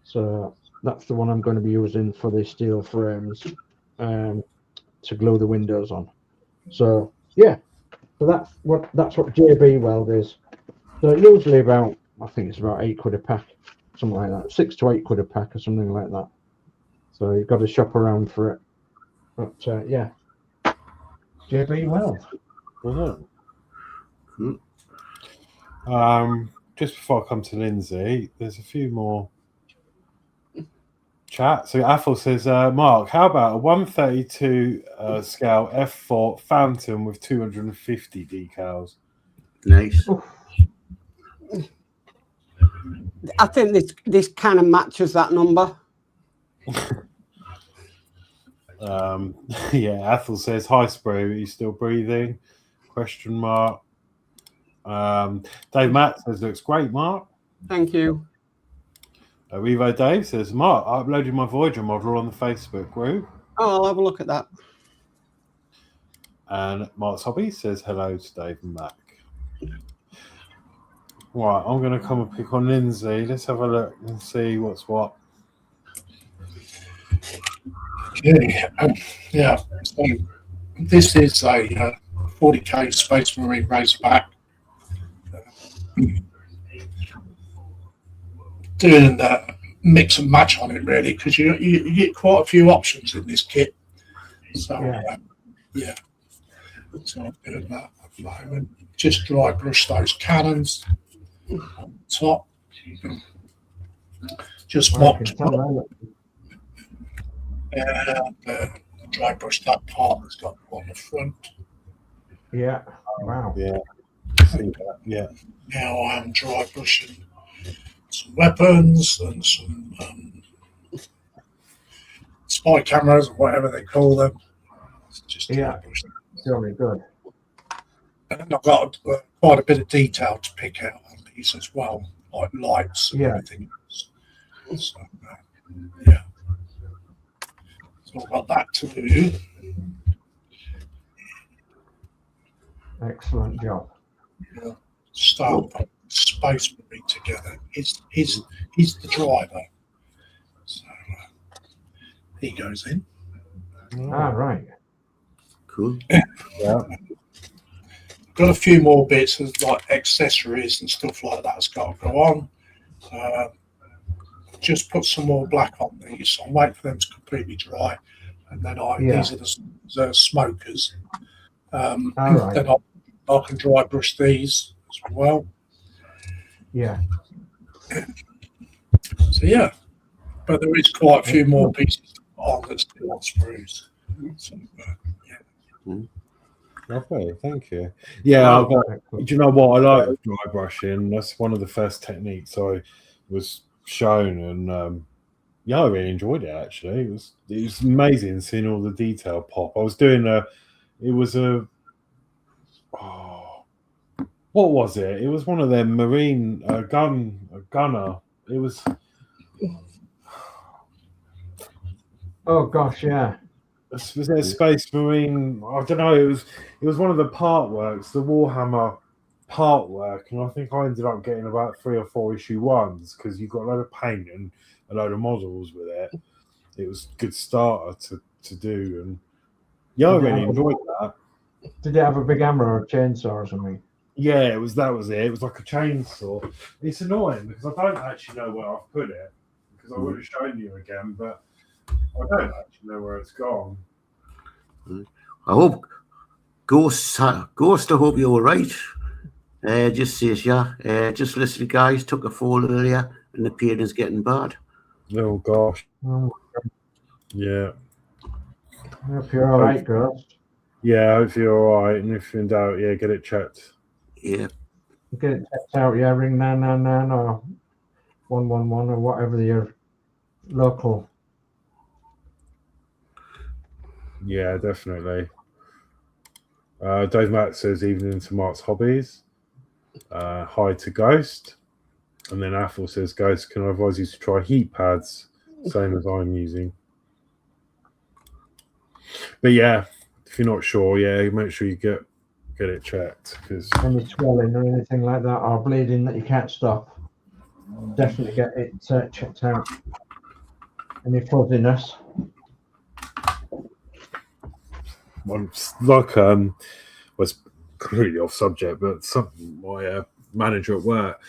So that's the one I'm going to be using for the steel frames. To glue the windows on. So yeah, so that's what JB Weld is. So usually about, I think it's about £8 a pack, something like that, £6 to £8 a pack or something like that. So you've got to shop around for it. But yeah, JB Weld. Cool. Just before I come to Lindsay, there's a few more chat. So Athel says, Mark, how about a 132 scale F4 Phantom with 250 decals? Nice. I think this kind of matches that number. Yeah, Athel says, hi Sprue, are you still breathing? Question mark. Dave Matt says, looks great, Mark. Thank you. Revo Dave says, Mark, I uploaded my Voyager model on the Facebook group. Oh, I'll have a look at that. And Mark's Hobby says, hello to Dave and Mac. Right, I'm going to come and pick on Lindsay. Let's have a look and see what's what. Yeah. So this is a 40k Space Marine Racerback. Doing the mix and match on it really, because you get quite a few options in this kit. So yeah. So I'm doing that at the moment. Just dry brush those cannons on top. Just mopped. Dry brush that part that's got on the front. Yeah. Wow. Yeah. Yeah. Now I'm dry brushing some weapons and some spy cameras or whatever they call them. It's just Very good. And I've got quite a bit of detail to pick out on these as well, like lights and everything else. So, yeah. So I've got that to do. Excellent job. Yeah. Start putting Space Marine together. He's the driver. So he goes in. Right. Cool. Yeah. Got a few more bits of like accessories and stuff like that's got to go on. Just put some more black on these. So I'll wait for them to completely dry, and then these are the smokers. Then I can dry brush these as well. Yeah. So yeah, but there is quite a few more pieces on that's still on sprues. So, Lovely, thank you. Yeah, do you know what I like dry brushing? That's one of the first techniques I was shown, and I really enjoyed it. Actually, it was amazing seeing all the detail pop. I was doing what was it? It was one of them marine gunner. It was. Oh gosh, yeah. Was there Space Marine? I don't know. It was one of the Partworks, the Warhammer Partwork, and I think I ended up getting about 3 or 4 issue ones because you got a load of paint and a load of models with it. It was a good starter to do, and yeah, I really enjoyed that. Did it have a big hammer or a chainsaw or something? Yeah, that was it. It was like a chainsaw. It's annoying because I don't actually know where I've put it because I would have shown you again, but I don't actually know where it's gone. I hope Ghost, I hope you're all right. Just says, yeah, just listen, guys, took a fall earlier and the pain is getting bad. Oh, gosh. Oh, yeah. I hope you're all right, Ghost. Yeah, I hope you're all right. And if you're in doubt, yeah, get it checked. Yeah. Get it checked out, yeah, ring 999 or 111 or whatever your local. Yeah, definitely. Dave Matt says, evening to Mark's hobbies. Hi to Ghost. And then Athel says, Ghost, can I advise you to try heat pads, same as I'm using? But yeah, if you're not sure, yeah, make sure you get it checked. Because Any swelling or anything like that, or bleeding that you can't stop, definitely get it checked out. Any fuzziness. Like was completely off subject, but my manager at work,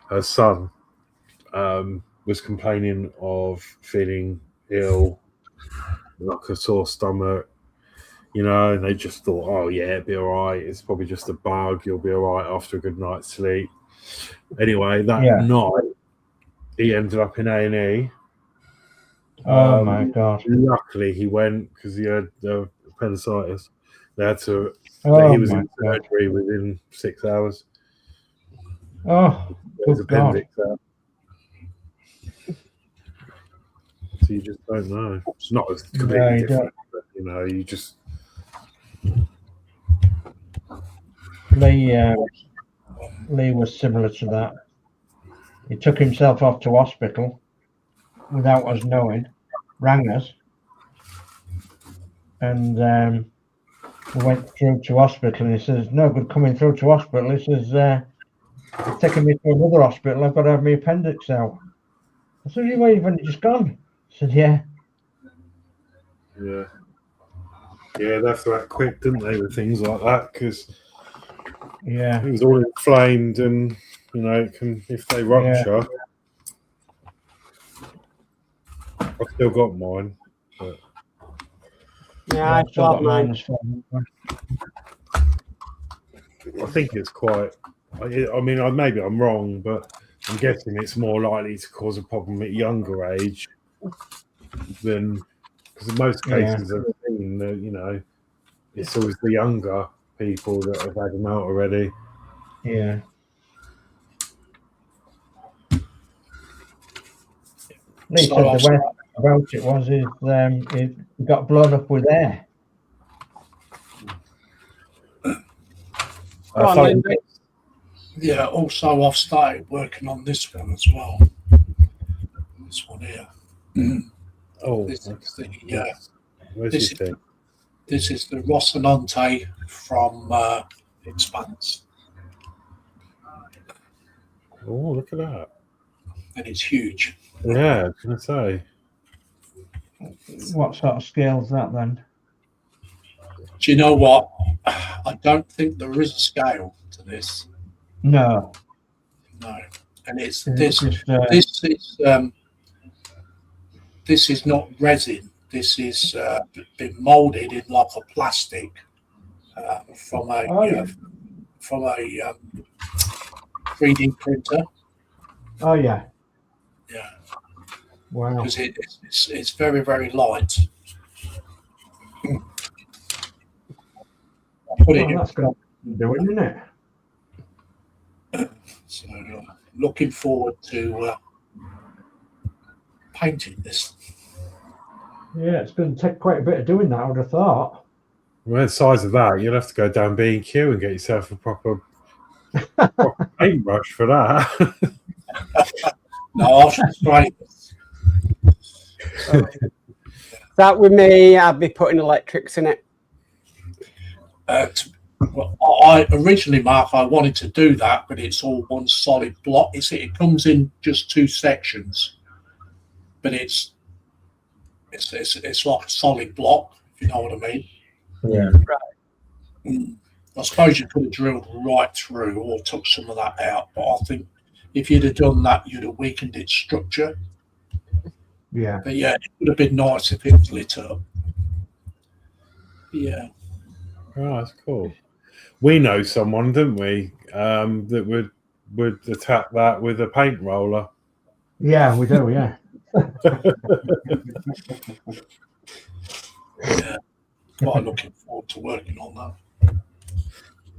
her son was complaining of feeling ill, like a sore stomach, you know, and they just thought, oh yeah, it'll be all right, it's probably just a bug, you'll be all right after a good night's sleep. Anyway, that night he ended up in A&E. Oh my god. Luckily he went because he had appendicitis. They had to Oh, he was my in surgery within 6 hours. Oh, His good God. appendix out. So you just don't know. It's not as completely different, but you know, you just Lee was similar to that. He took himself off to hospital without us knowing, rang us, and we went through to hospital, and he says, no good coming through to hospital. He says, he's taking me to another hospital, I've got to have my appendix out. I said, you even just gone? I said, yeah. Yeah, they have to act quick, didn't they, with things like that? Because Yeah. it was all inflamed, and you know, it can, if they rupture. I've still got mine. But Yeah, I've got mine. I think it's quite. I mean, maybe I'm wrong, but I'm guessing it's more likely to cause a problem at younger age than, because in most cases I've seen that, you know, it's always the younger people that have had them out already. Yeah. Lee said the way about it was it got blown up with air. Yeah, also I've started working on this one as well. This one here. Oh, this is the, this is the Rocinante from Expanse. Oh, look at that. And it's huge. Yeah, I was going to say. What sort of scale is that then? Do you know what? I don't think there is a scale to this. No. No. And it's Just, this is not resin. This is been molded in like a plastic from a 3D printer. Oh yeah. Yeah. Wow. Because it's very, very light. That's got to do it, isn't it? So looking forward to painting this. Yeah, it's going to take quite a bit of doing that, I would have thought. Well, the size of that, you'll have to go down B&Q and get yourself a proper paintbrush for that. No, I'll try this. That with me, I'd be putting electrics in it. Well, I originally, Mark, I wanted to do that, but it's all one solid block. It comes in just 2 sections, but it's like a solid block, if you know what I mean. Yeah. Right. I suppose you could have drilled right through or took some of that out, but I think if you'd have done that, you'd have weakened its structure. Yeah. But yeah, it would have been nice if it was lit up. Yeah. Oh, that's cool. We know someone, don't we, that would attack that with a paint roller. Yeah, we do. Yeah. Yeah. Quite looking forward to working on that.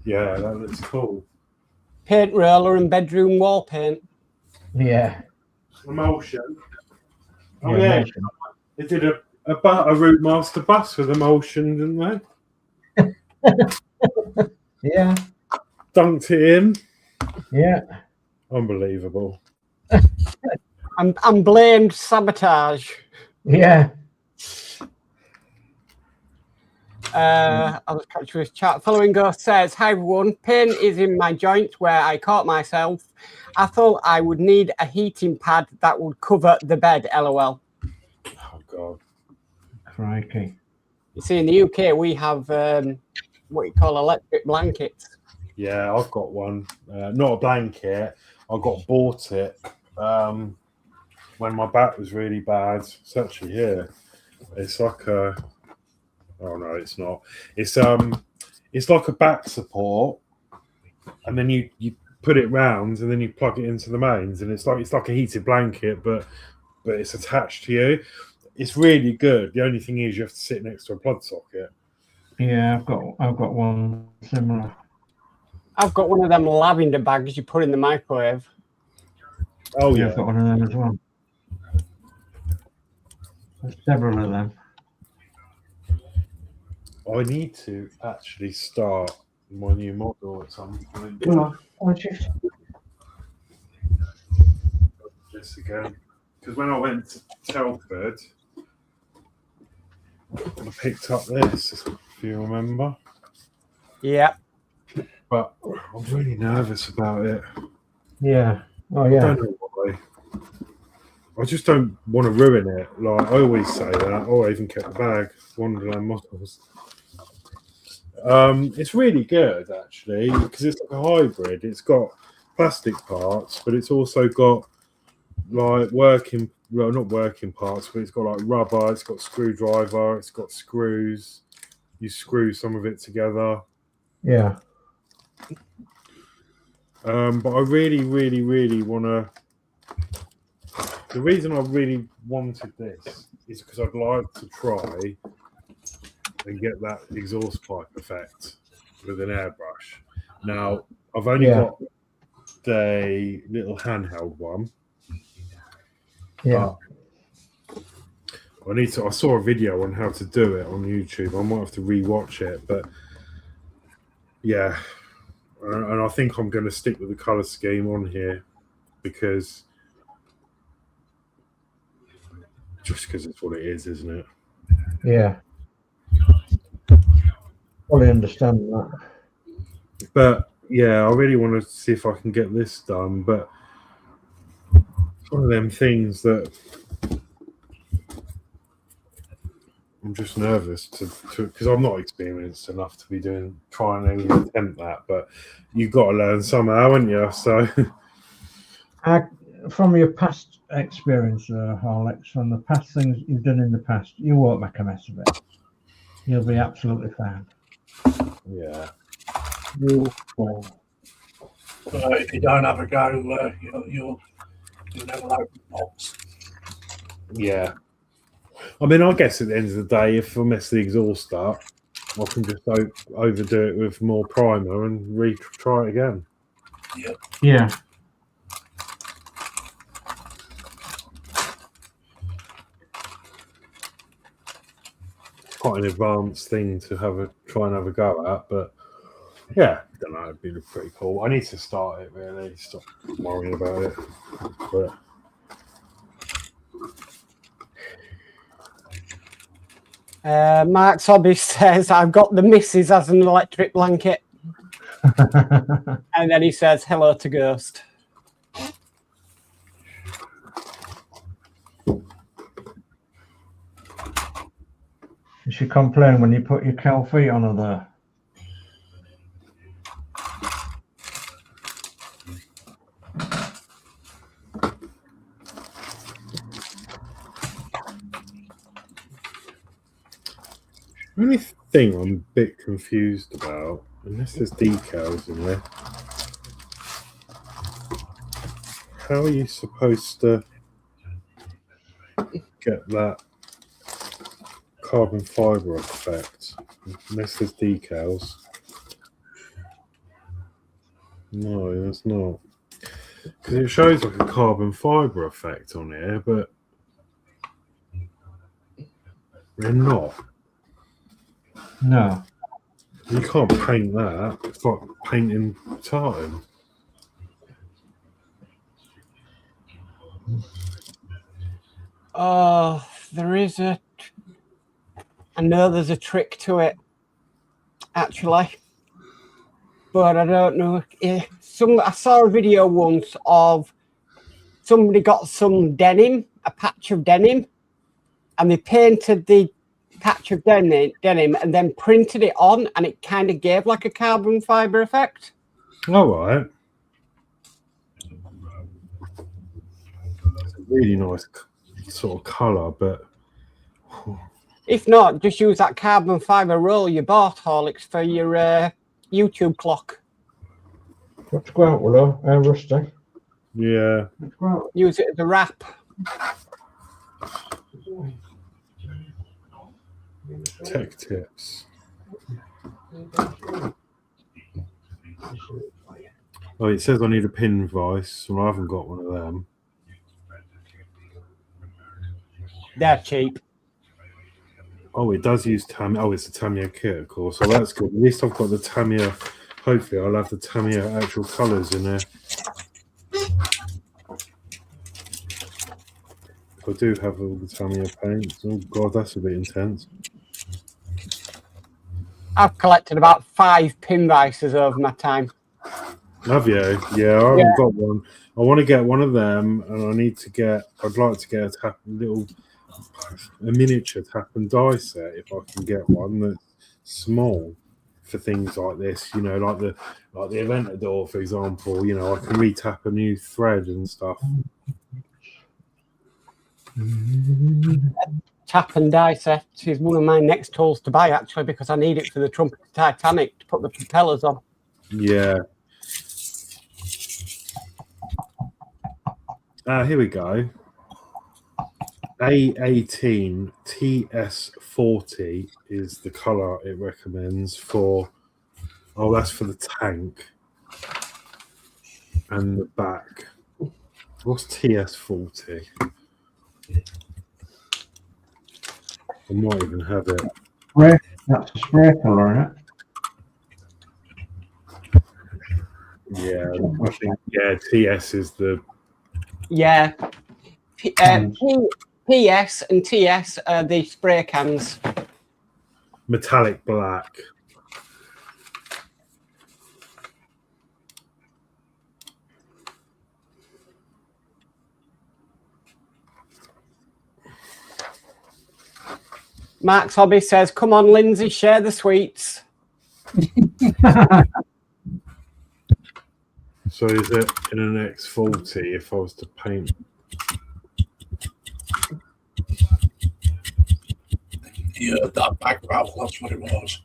Yeah, that looks cool. Paint roller and bedroom wall paint. Yeah. Emulsion. Oh Yeah, yeah, emulsion. they did a Root Master bus with emulsion, didn't they? Yeah. Dunked it in. Yeah. Unbelievable. And blamed sabotage. Yeah. I was catching this chat. Following Ghost says, "Hi everyone, pain is in my joint where I caught myself. I thought I would need a heating pad that would cover the bed, lol." Oh God. Crikey. You see, in the UK, we have what you call electric blankets. Yeah, I've got one. Not a blanket. I bought it when my back was really bad. It's actually here. It's like a. Oh no, it's not. It's like a back support, and then you put it round, and then you plug it into the mains, and it's like a heated blanket, but it's attached to you. It's really good. The only thing is you have to sit next to a plug socket. Yeah, I've got one similar. I've got one of them lavender bags you put in the microwave. Oh Yeah, yeah. I've got one of them as well. There's several of them. I need to actually start my new model at some point. This again, because when I went to Telford, I picked up this, if you remember. Yeah. But I'm really nervous about it. Yeah. Oh I yeah. don't know why. I just don't want to ruin it. Like I always say that. Oh, I even kept the bag. Wonderland models. It's really good actually because it's like a hybrid. It's got plastic parts, but it's also got like not working parts, but it's got like rubber. It's got screwdriver. It's got screws. You screw some of it together. Yeah. But I really, really, really want to. The reason I really wanted this is because I'd like to try and get that exhaust pipe effect with an airbrush. Now, I've only got the little handheld one. Yeah. I saw a video on how to do it on YouTube. I might have to rewatch it, but yeah. And I think I'm going to stick with the color scheme on here because it's what it is, isn't it? Yeah. Fully understand that. But yeah, I really want to see if I can get this done. But it's one of them things that I'm just nervous to because I'm not experienced enough to be trying to even attempt that. But you've got to learn somehow, haven't you? So from your past experience, Horlixs, from the past things you've done in the past, you won't make a mess of it. You'll be absolutely fine. yeah. If you don't have a go, you'll never open the box. Yeah. I mean, I guess at the end of the day, if I mess the exhaust up, I can just overdo it with more primer and retry it again. Yeah. Yeah. Quite an advanced thing to try and have a go at, but yeah, I don't know, it'd be pretty cool. I need to start it really, stop worrying about it. But Mark's hobby says, I've got the missus as an electric blanket. And then he says, hello to Ghost. Did she complain when you put your cow feet on her there? The only thing I'm a bit confused about, unless there's decals in there, how are you supposed to get that carbon fibre effect? Unless there's decals. No, there's not. Because it shows like a carbon fibre effect on here, but they're not. No. You can't paint that. It's like painting tartan. Oh, there is a... I know there's a trick to it, actually. But I don't know. I saw a video once of somebody got some denim, a patch of denim, and they painted the patch of denim and then printed it on, and it kind of gave like a carbon fibre effect. All right. It's a really nice sort of colour, but... If not, just use that carbon fibre roll you bought, Horlixs, for your YouTube clock. Let's go out, Willow. Rusty. Yeah. Let's go out. Use it as a wrap. Tech tips. Oh, it says I need a pin vise, and I haven't got one of them. They're cheap. Oh, it does use Tamiya. Oh, it's a Tamiya kit, of course. So that's good. At least I've got the Tamiya. Hopefully, I'll have the Tamiya actual colours in there. I do have all the Tamiya paints. Oh, God, that's a bit intense. I've collected about 5 pin vices over my time. Have you? Yeah, I haven't got one. I want to get one of them, and I need to get... I'd like to get a miniature tap and die set if I can get one that's small for things like this, you know, like the Aventador, for example. You know, I can re-tap a new thread and stuff. Tap and die set is one of my next tools to buy, actually, because I need it for the Trumpet Titanic to put the propellers on. Yeah. Here we go. A18 TS40 is the colour it recommends for. Oh, that's for the tank and the back. What's TS40? I might even have it. Spray. That's a spray colour, isn't it? Yeah, I think TS is the. Yeah. PS and TS are the spray cans. Metallic black. Mark's hobby says, come on, Lindsey, share the sweets. So is it in an X40 if I was to paint? Yeah, that back valve, that's what it was.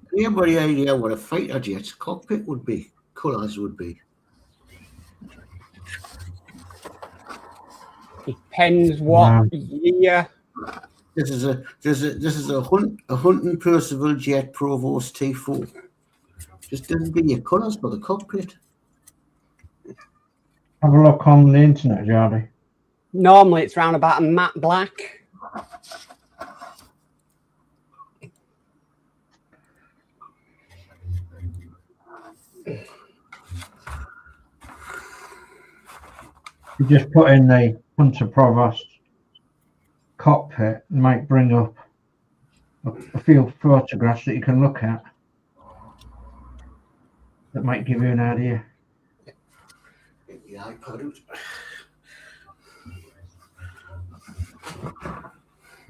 Do you have any idea what a fighter jet's cockpit would be? Colours would be? Depends what year This is a Hunting Percival Jet Provost T4. Just doesn't give you colours for the cockpit. Have a look on the internet, Geordie. Normally it's round about a matte black. You just put in the Hunter Provost cockpit and might bring up a few photographs that you can look at that might give you an idea. Get the iPad out.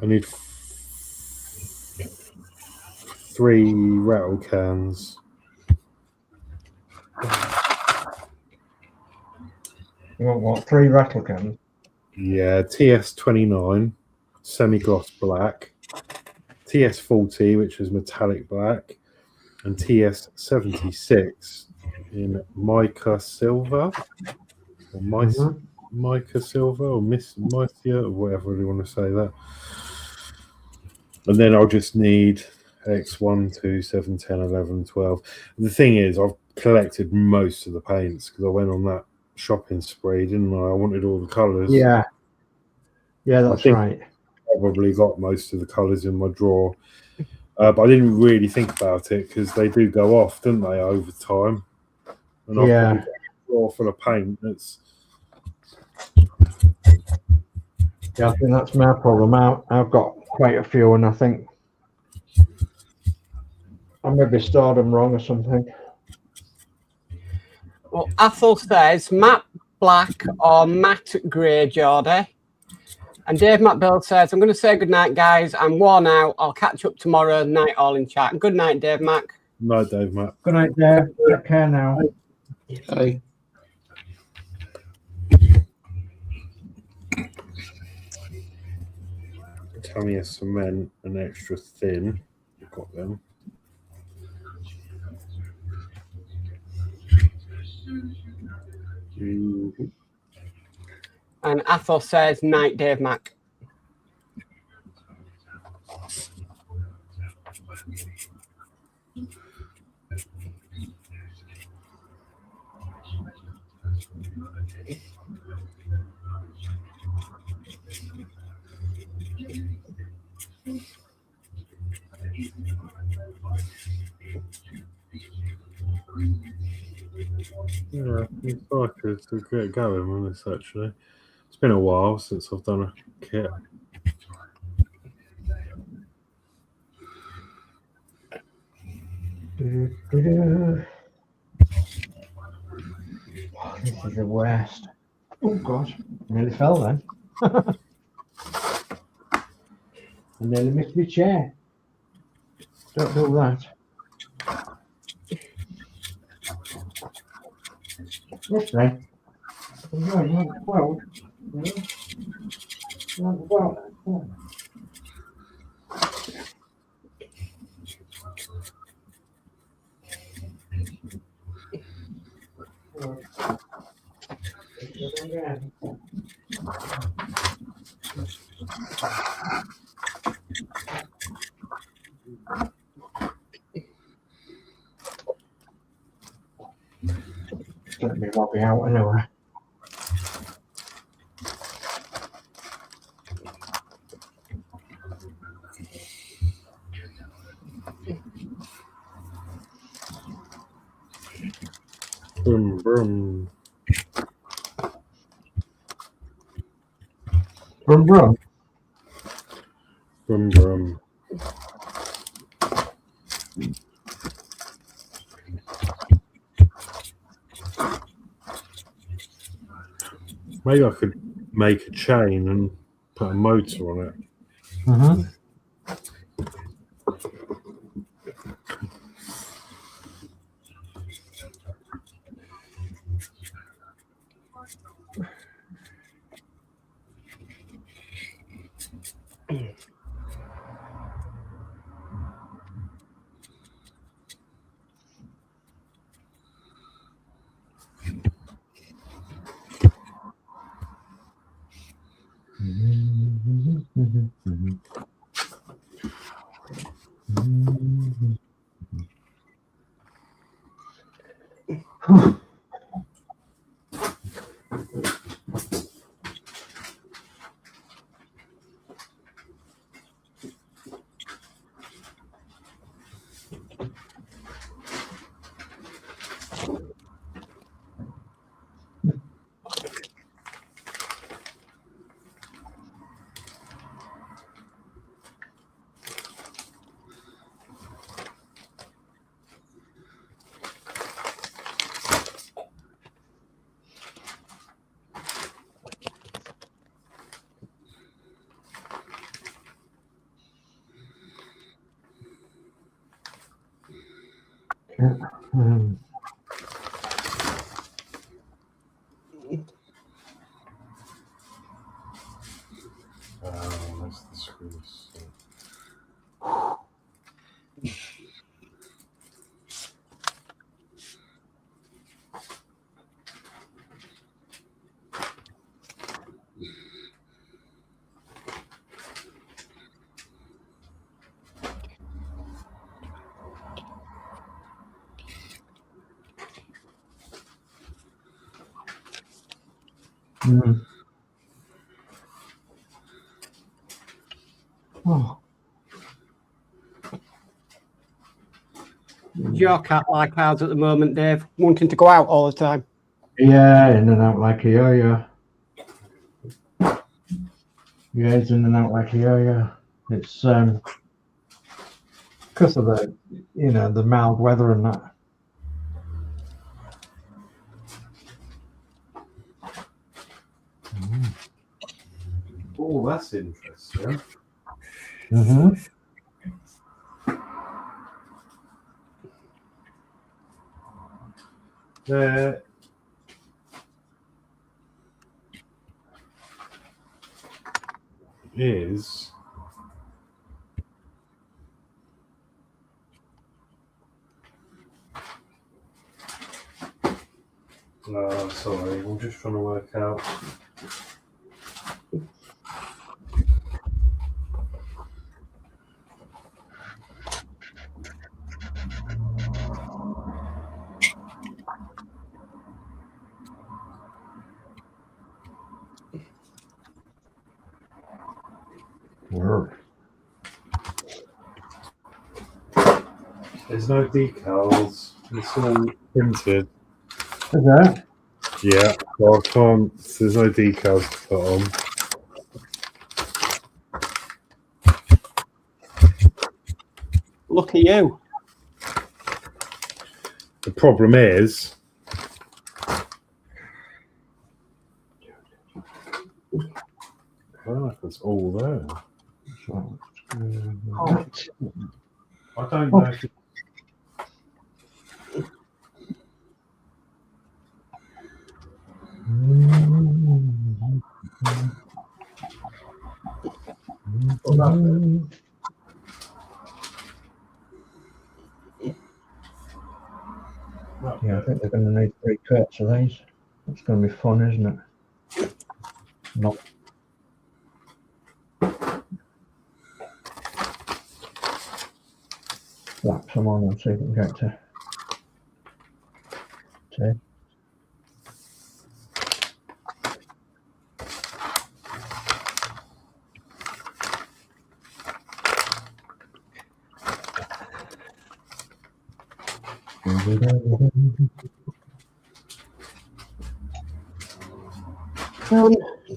I need 3 rattle cans. You want what? 3 rattle cans? Yeah, TS29 semi-gloss black, TS40 which is metallic black, and TS76 in mica silver or mica silver or mica or whatever you want to say that. And then I'll just need X1, 2, 7, 10, 11, 12. And the thing is, I've collected most of the paints because I went on that shopping spree, didn't I? I wanted all the colours. Yeah, that's right. Probably got most of the colours in my drawer, but I didn't really think about it because they do go off, don't they, over time? And I've probably got a drawer full of paint. Yeah, I think that's my problem. I've got quite a few, and I think I maybe stored them wrong or something. Well, Athol says matte black or matte grey, Geordie. And Dave Builds says, I'm going to say good night, guys. I'm worn out. I'll catch up tomorrow. Night all in chat. Good night, Dave Mac. Night, Dave Mac. Good night, Dave. Take care now. Hi. Tamiya cement and extra thin. You've got them. And Athol says, night, Dave Mac. Yeah, it's excited to get going on this actually. It's been a while since I've done a kit. Oh, this is the worst. Oh God, nearly fell then. I nearly missed my chair. Don't do that. Yes, right. Well. Let me lobby out anyway. Brum, brum. Brum brum. Brum, brum. Maybe I could make a chain and put a motor on it. Mm-hmm. That's the screws. Oh, Your cat like ours at the moment, Dave, wanting to go out all the time. yeah, in and out like a yo-yo. Yeah, it's in and out like a yo-yo. It's because of the, you know, the mild weather and that. Oh, that's interesting. Mm-hmm. There is sorry, I'm just trying to work out. There's no decals. It's all printed. Okay. Yeah, well, I can't. There's no decals to put on. Look at you. The problem is, I don't know if it's all there. I don't know if Yeah, I think they're going to need 3 cuts of these. It's going to be fun, isn't it? Not. Slap some on and see if we can get to 2.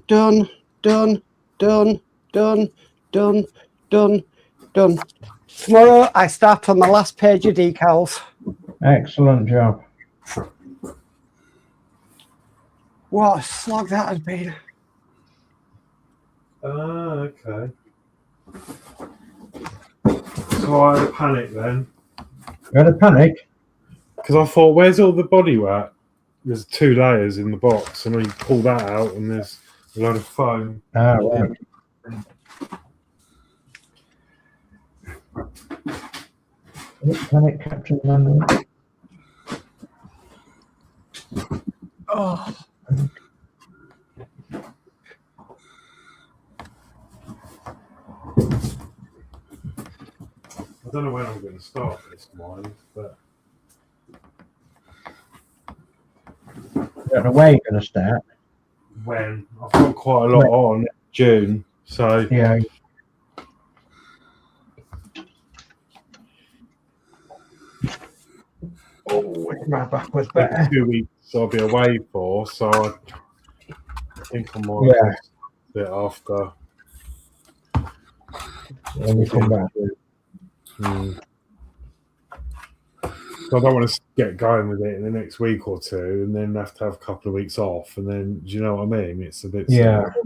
Done, done, done, done, done, done, done. Tomorrow I start on the last page of decals. Excellent job. What a slog that has been. okay. So I had a panic then. You had a panic? Because I thought, where's all the bodywork? There's 2 layers in the box, and you pull that out, and there's a load of foam. Right. Panic, Captain London. Oh. I don't know when I'm going to start this one, but don't know where you're going to start. When I've got quite a lot on June, so Yeah. Oh, my back was better. 2 weeks I'll be away for, so I think I might Yeah. do it after. When you come back. So I don't want to get going with it in the next week or two and then have to have a couple of weeks off. And then, do you know what I mean? It's a bit Yeah. Okay.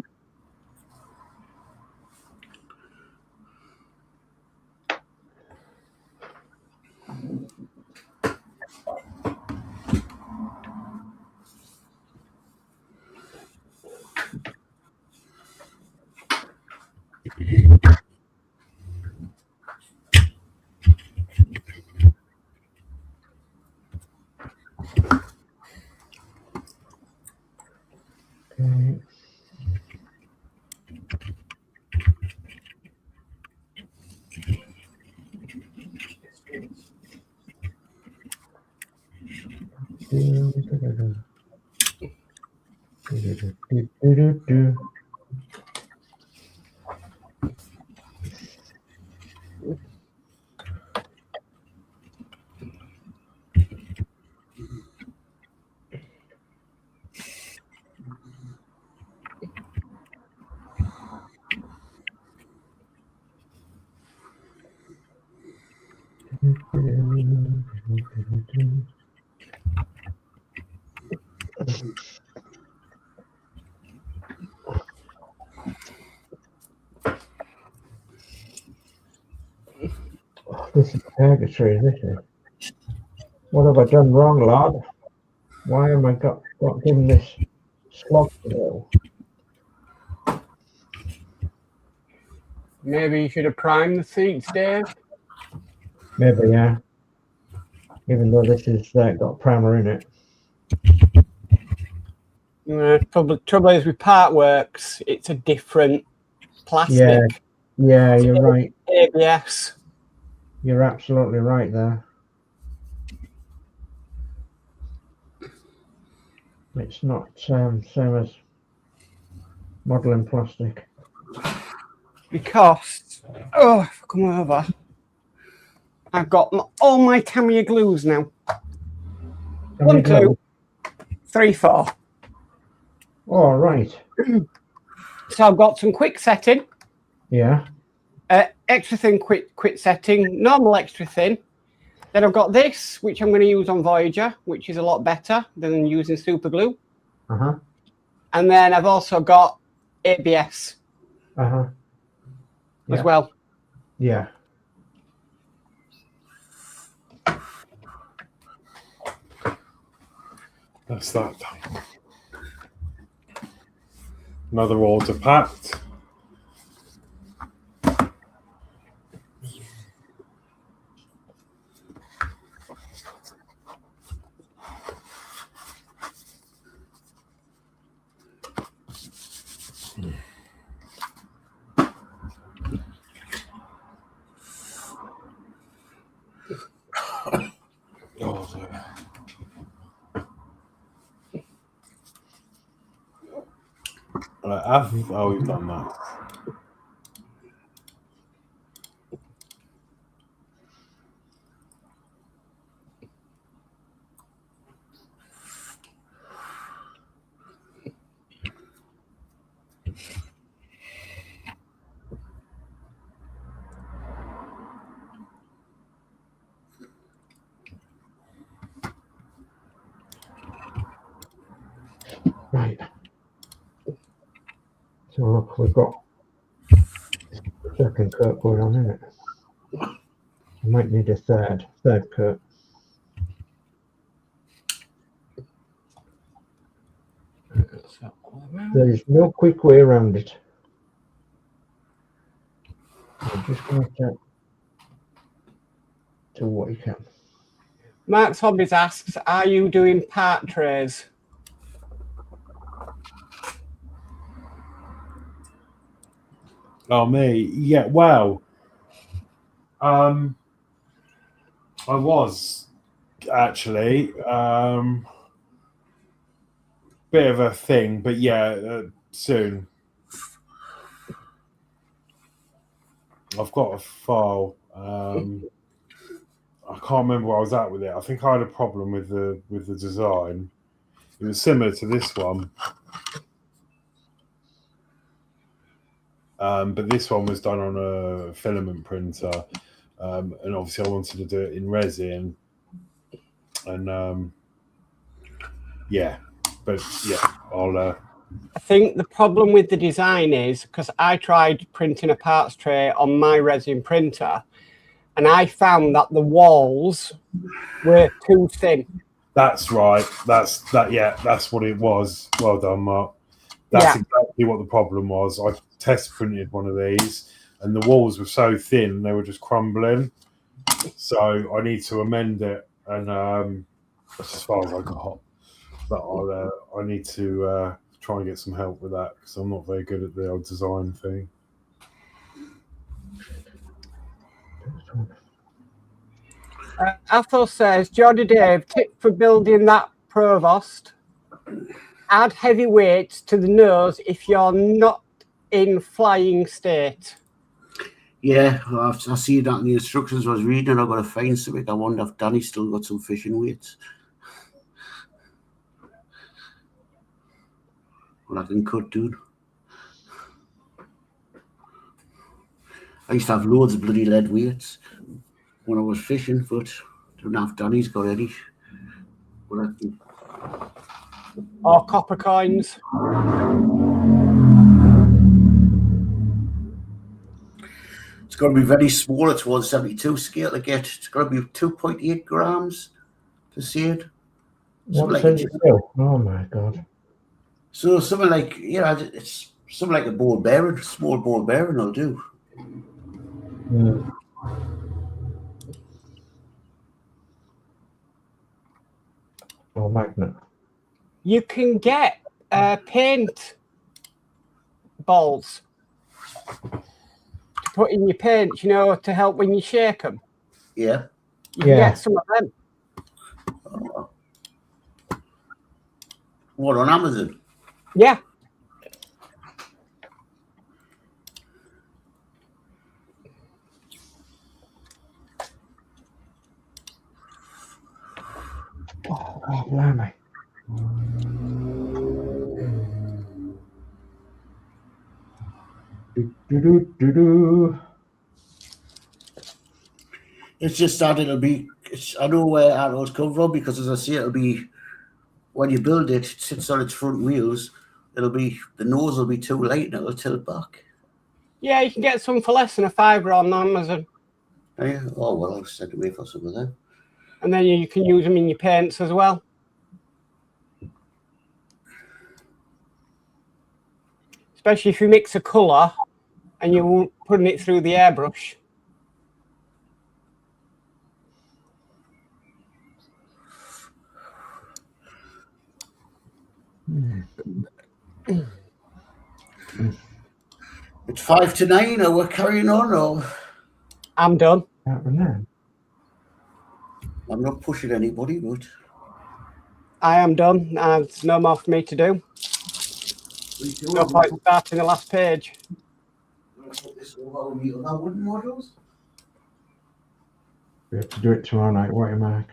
This is purgatory, isn't it? What have I done wrong, lad? Why am I got given this slog to do? Maybe you should have primed the seats, Dave. Maybe, yeah. Even though this has got primer in it. Trouble is with Partworks, it's a different plastic. Yeah, you're right. ABS. You're absolutely right there. It's not same as modelling plastic. Because, if I come over, I've got all my Tamiya glues now. 1, 2, 3, 4. All right. So I've got some quick setting. Yeah. Extra thin quick setting, normal extra thin. Then I've got this, which I'm going to use on Voyager, which is a lot better than using super glue. Uh-huh. And then I've also got ABS Uh-huh. as well. Yeah. That's that done. Another order packed. We've done that. Right. So look, we've got second coat going on, isn't it? I might need a third coat. There is no quick way around it. I'm just going to do what you can. Mark's Hobbies asks, are you doing part trays? Oh, me? Yeah, well, I was actually. bit of a thing, but yeah, soon. I've got a file. I can't remember where I was at with it. I think I had a problem with the design. It was similar to this one, but this one was done on a filament printer, and obviously I wanted to do it in resin, and yeah, but yeah, I'll. I think the problem with the design is because I tried printing a parts tray on my resin printer, and I found that the walls were too thin. That's right. That's what it was. Well done, Mark. That's exactly what the problem was. I test printed one of these, and the walls were so thin they were just crumbling. So I need to amend it, and that's as far as I got. But I need to try and get some help with that because I'm not very good at the old design thing. Athos says, Geordie Dave, tip for building that provost. Add heavy weights to the nose if you're not in flying state. Yeah, I see that in the instructions I was reading. I've got to find something. I wonder if Danny's still got some fishing weights. Well, I can cut, dude. I used to have loads of bloody lead weights when I was fishing, but I don't know if Danny's got any. But I can... Or copper coins. It's got to be very small. It's 172 scale to get. It's got to be 2.8 grams to see it. Oh my god. So something like, it's something like a ball bearing, small ball bearing will do. Yeah. Or magnet. You can get paint balls to put in your paint, to help when you shake them. Yeah. You can get some of them. What, on Amazon? Yeah. Oh, blimey. It's just that it'll be, I know where arrows come from because, as I say, it'll be, when you build it, it sits on its front wheels, the nose will be too light and it'll tilt back. Yeah, you can get some for less than £5 on Amazon. Oh, yeah? Oh, well, I'll send away for some of them. And then you can use them in your paints as well. Especially if you mix a colour and you're putting it through the airbrush. It's 5 to 9. Are we carrying on? Or I'm done. I'm not pushing anybody, but I am done. There's no more for me to do. No point starting the last page. Put this over with the other wooden models. We have to do it tomorrow night, what am I?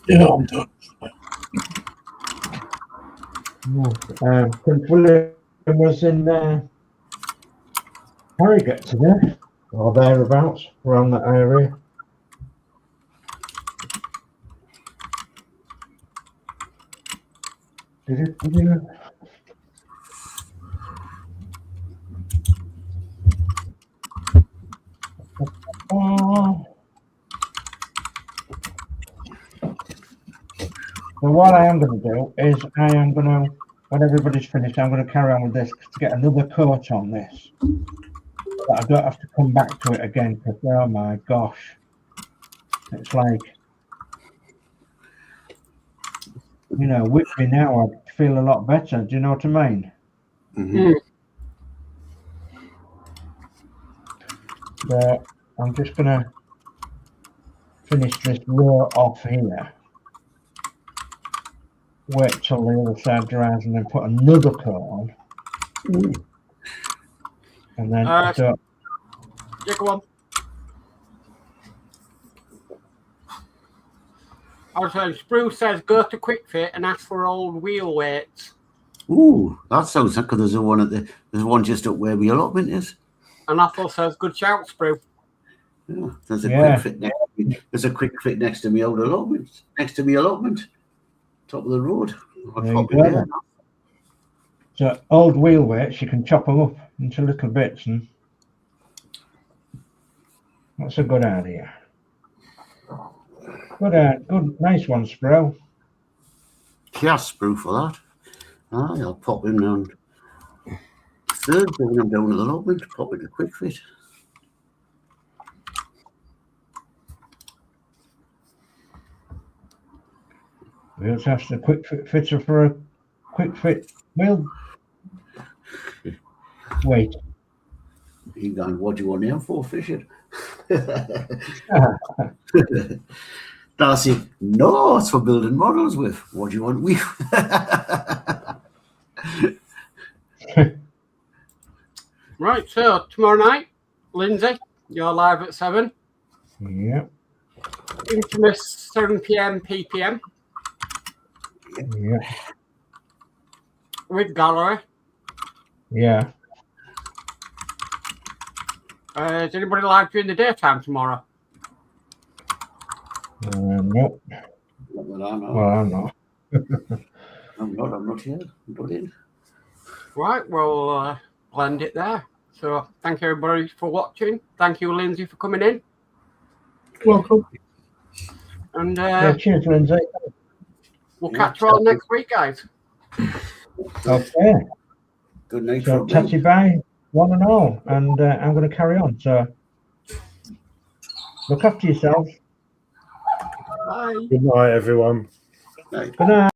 Yeah, I'm done. Prince William was in Harrogate today, or thereabouts, around that area. So what I am going to do is I am going to when everybody's finished, I'm going to carry on with this to get another coat on this. But I don't have to come back to it again because, oh my gosh, it's like, you know, with me now, I feel a lot better. Do you know what I mean? Mm-hmm. So I'm just going to finish this row off here. Wait till the other side dries and then put another coat on. And then yeah, go on. I was saying, Sprue says go to Quick Fit and ask for old wheel weights. Ooh, that sounds like there's one just up where the allotment is. And Athel says good shout, Sprue. Yeah, there's a quick fit next to me. There's a quick fit next to me old allotment. Next to me allotment. Top of the road. There you go. So old wheel weights, you can chop them up into little bits, and that's a good idea. Good, nice one, Sprue. Yes, Sprue for that. I'll pop in on Thursday when I'm down at the allotment. Pop in a quick fit. We also have a quick fit fitter for a quick fit wheel. Wait. You going, what do you want now for, Fisher? Darcy, no, it's for building models with. What do you want? We Right, so tomorrow night, Lindsay, you're live at 7. Yep. Infamous 7 p.m. ppm Yeah. with gallery. Yeah. Is anybody live during the daytime tomorrow? Nope. Well, I'm not. Well, I'm not. I'm not here. I'm not in. Right, we'll blend it there. So thank you everybody for watching. Thank you, Lindsay, for coming in. Welcome. And Yeah, cheers, Lindsay. we'll catch you all next week, guys. Okay. Good night. So, for me. tatty bye, one and all. And I'm going to carry on. So, look after yourselves. Bye. Good night, everyone. Night. Good night.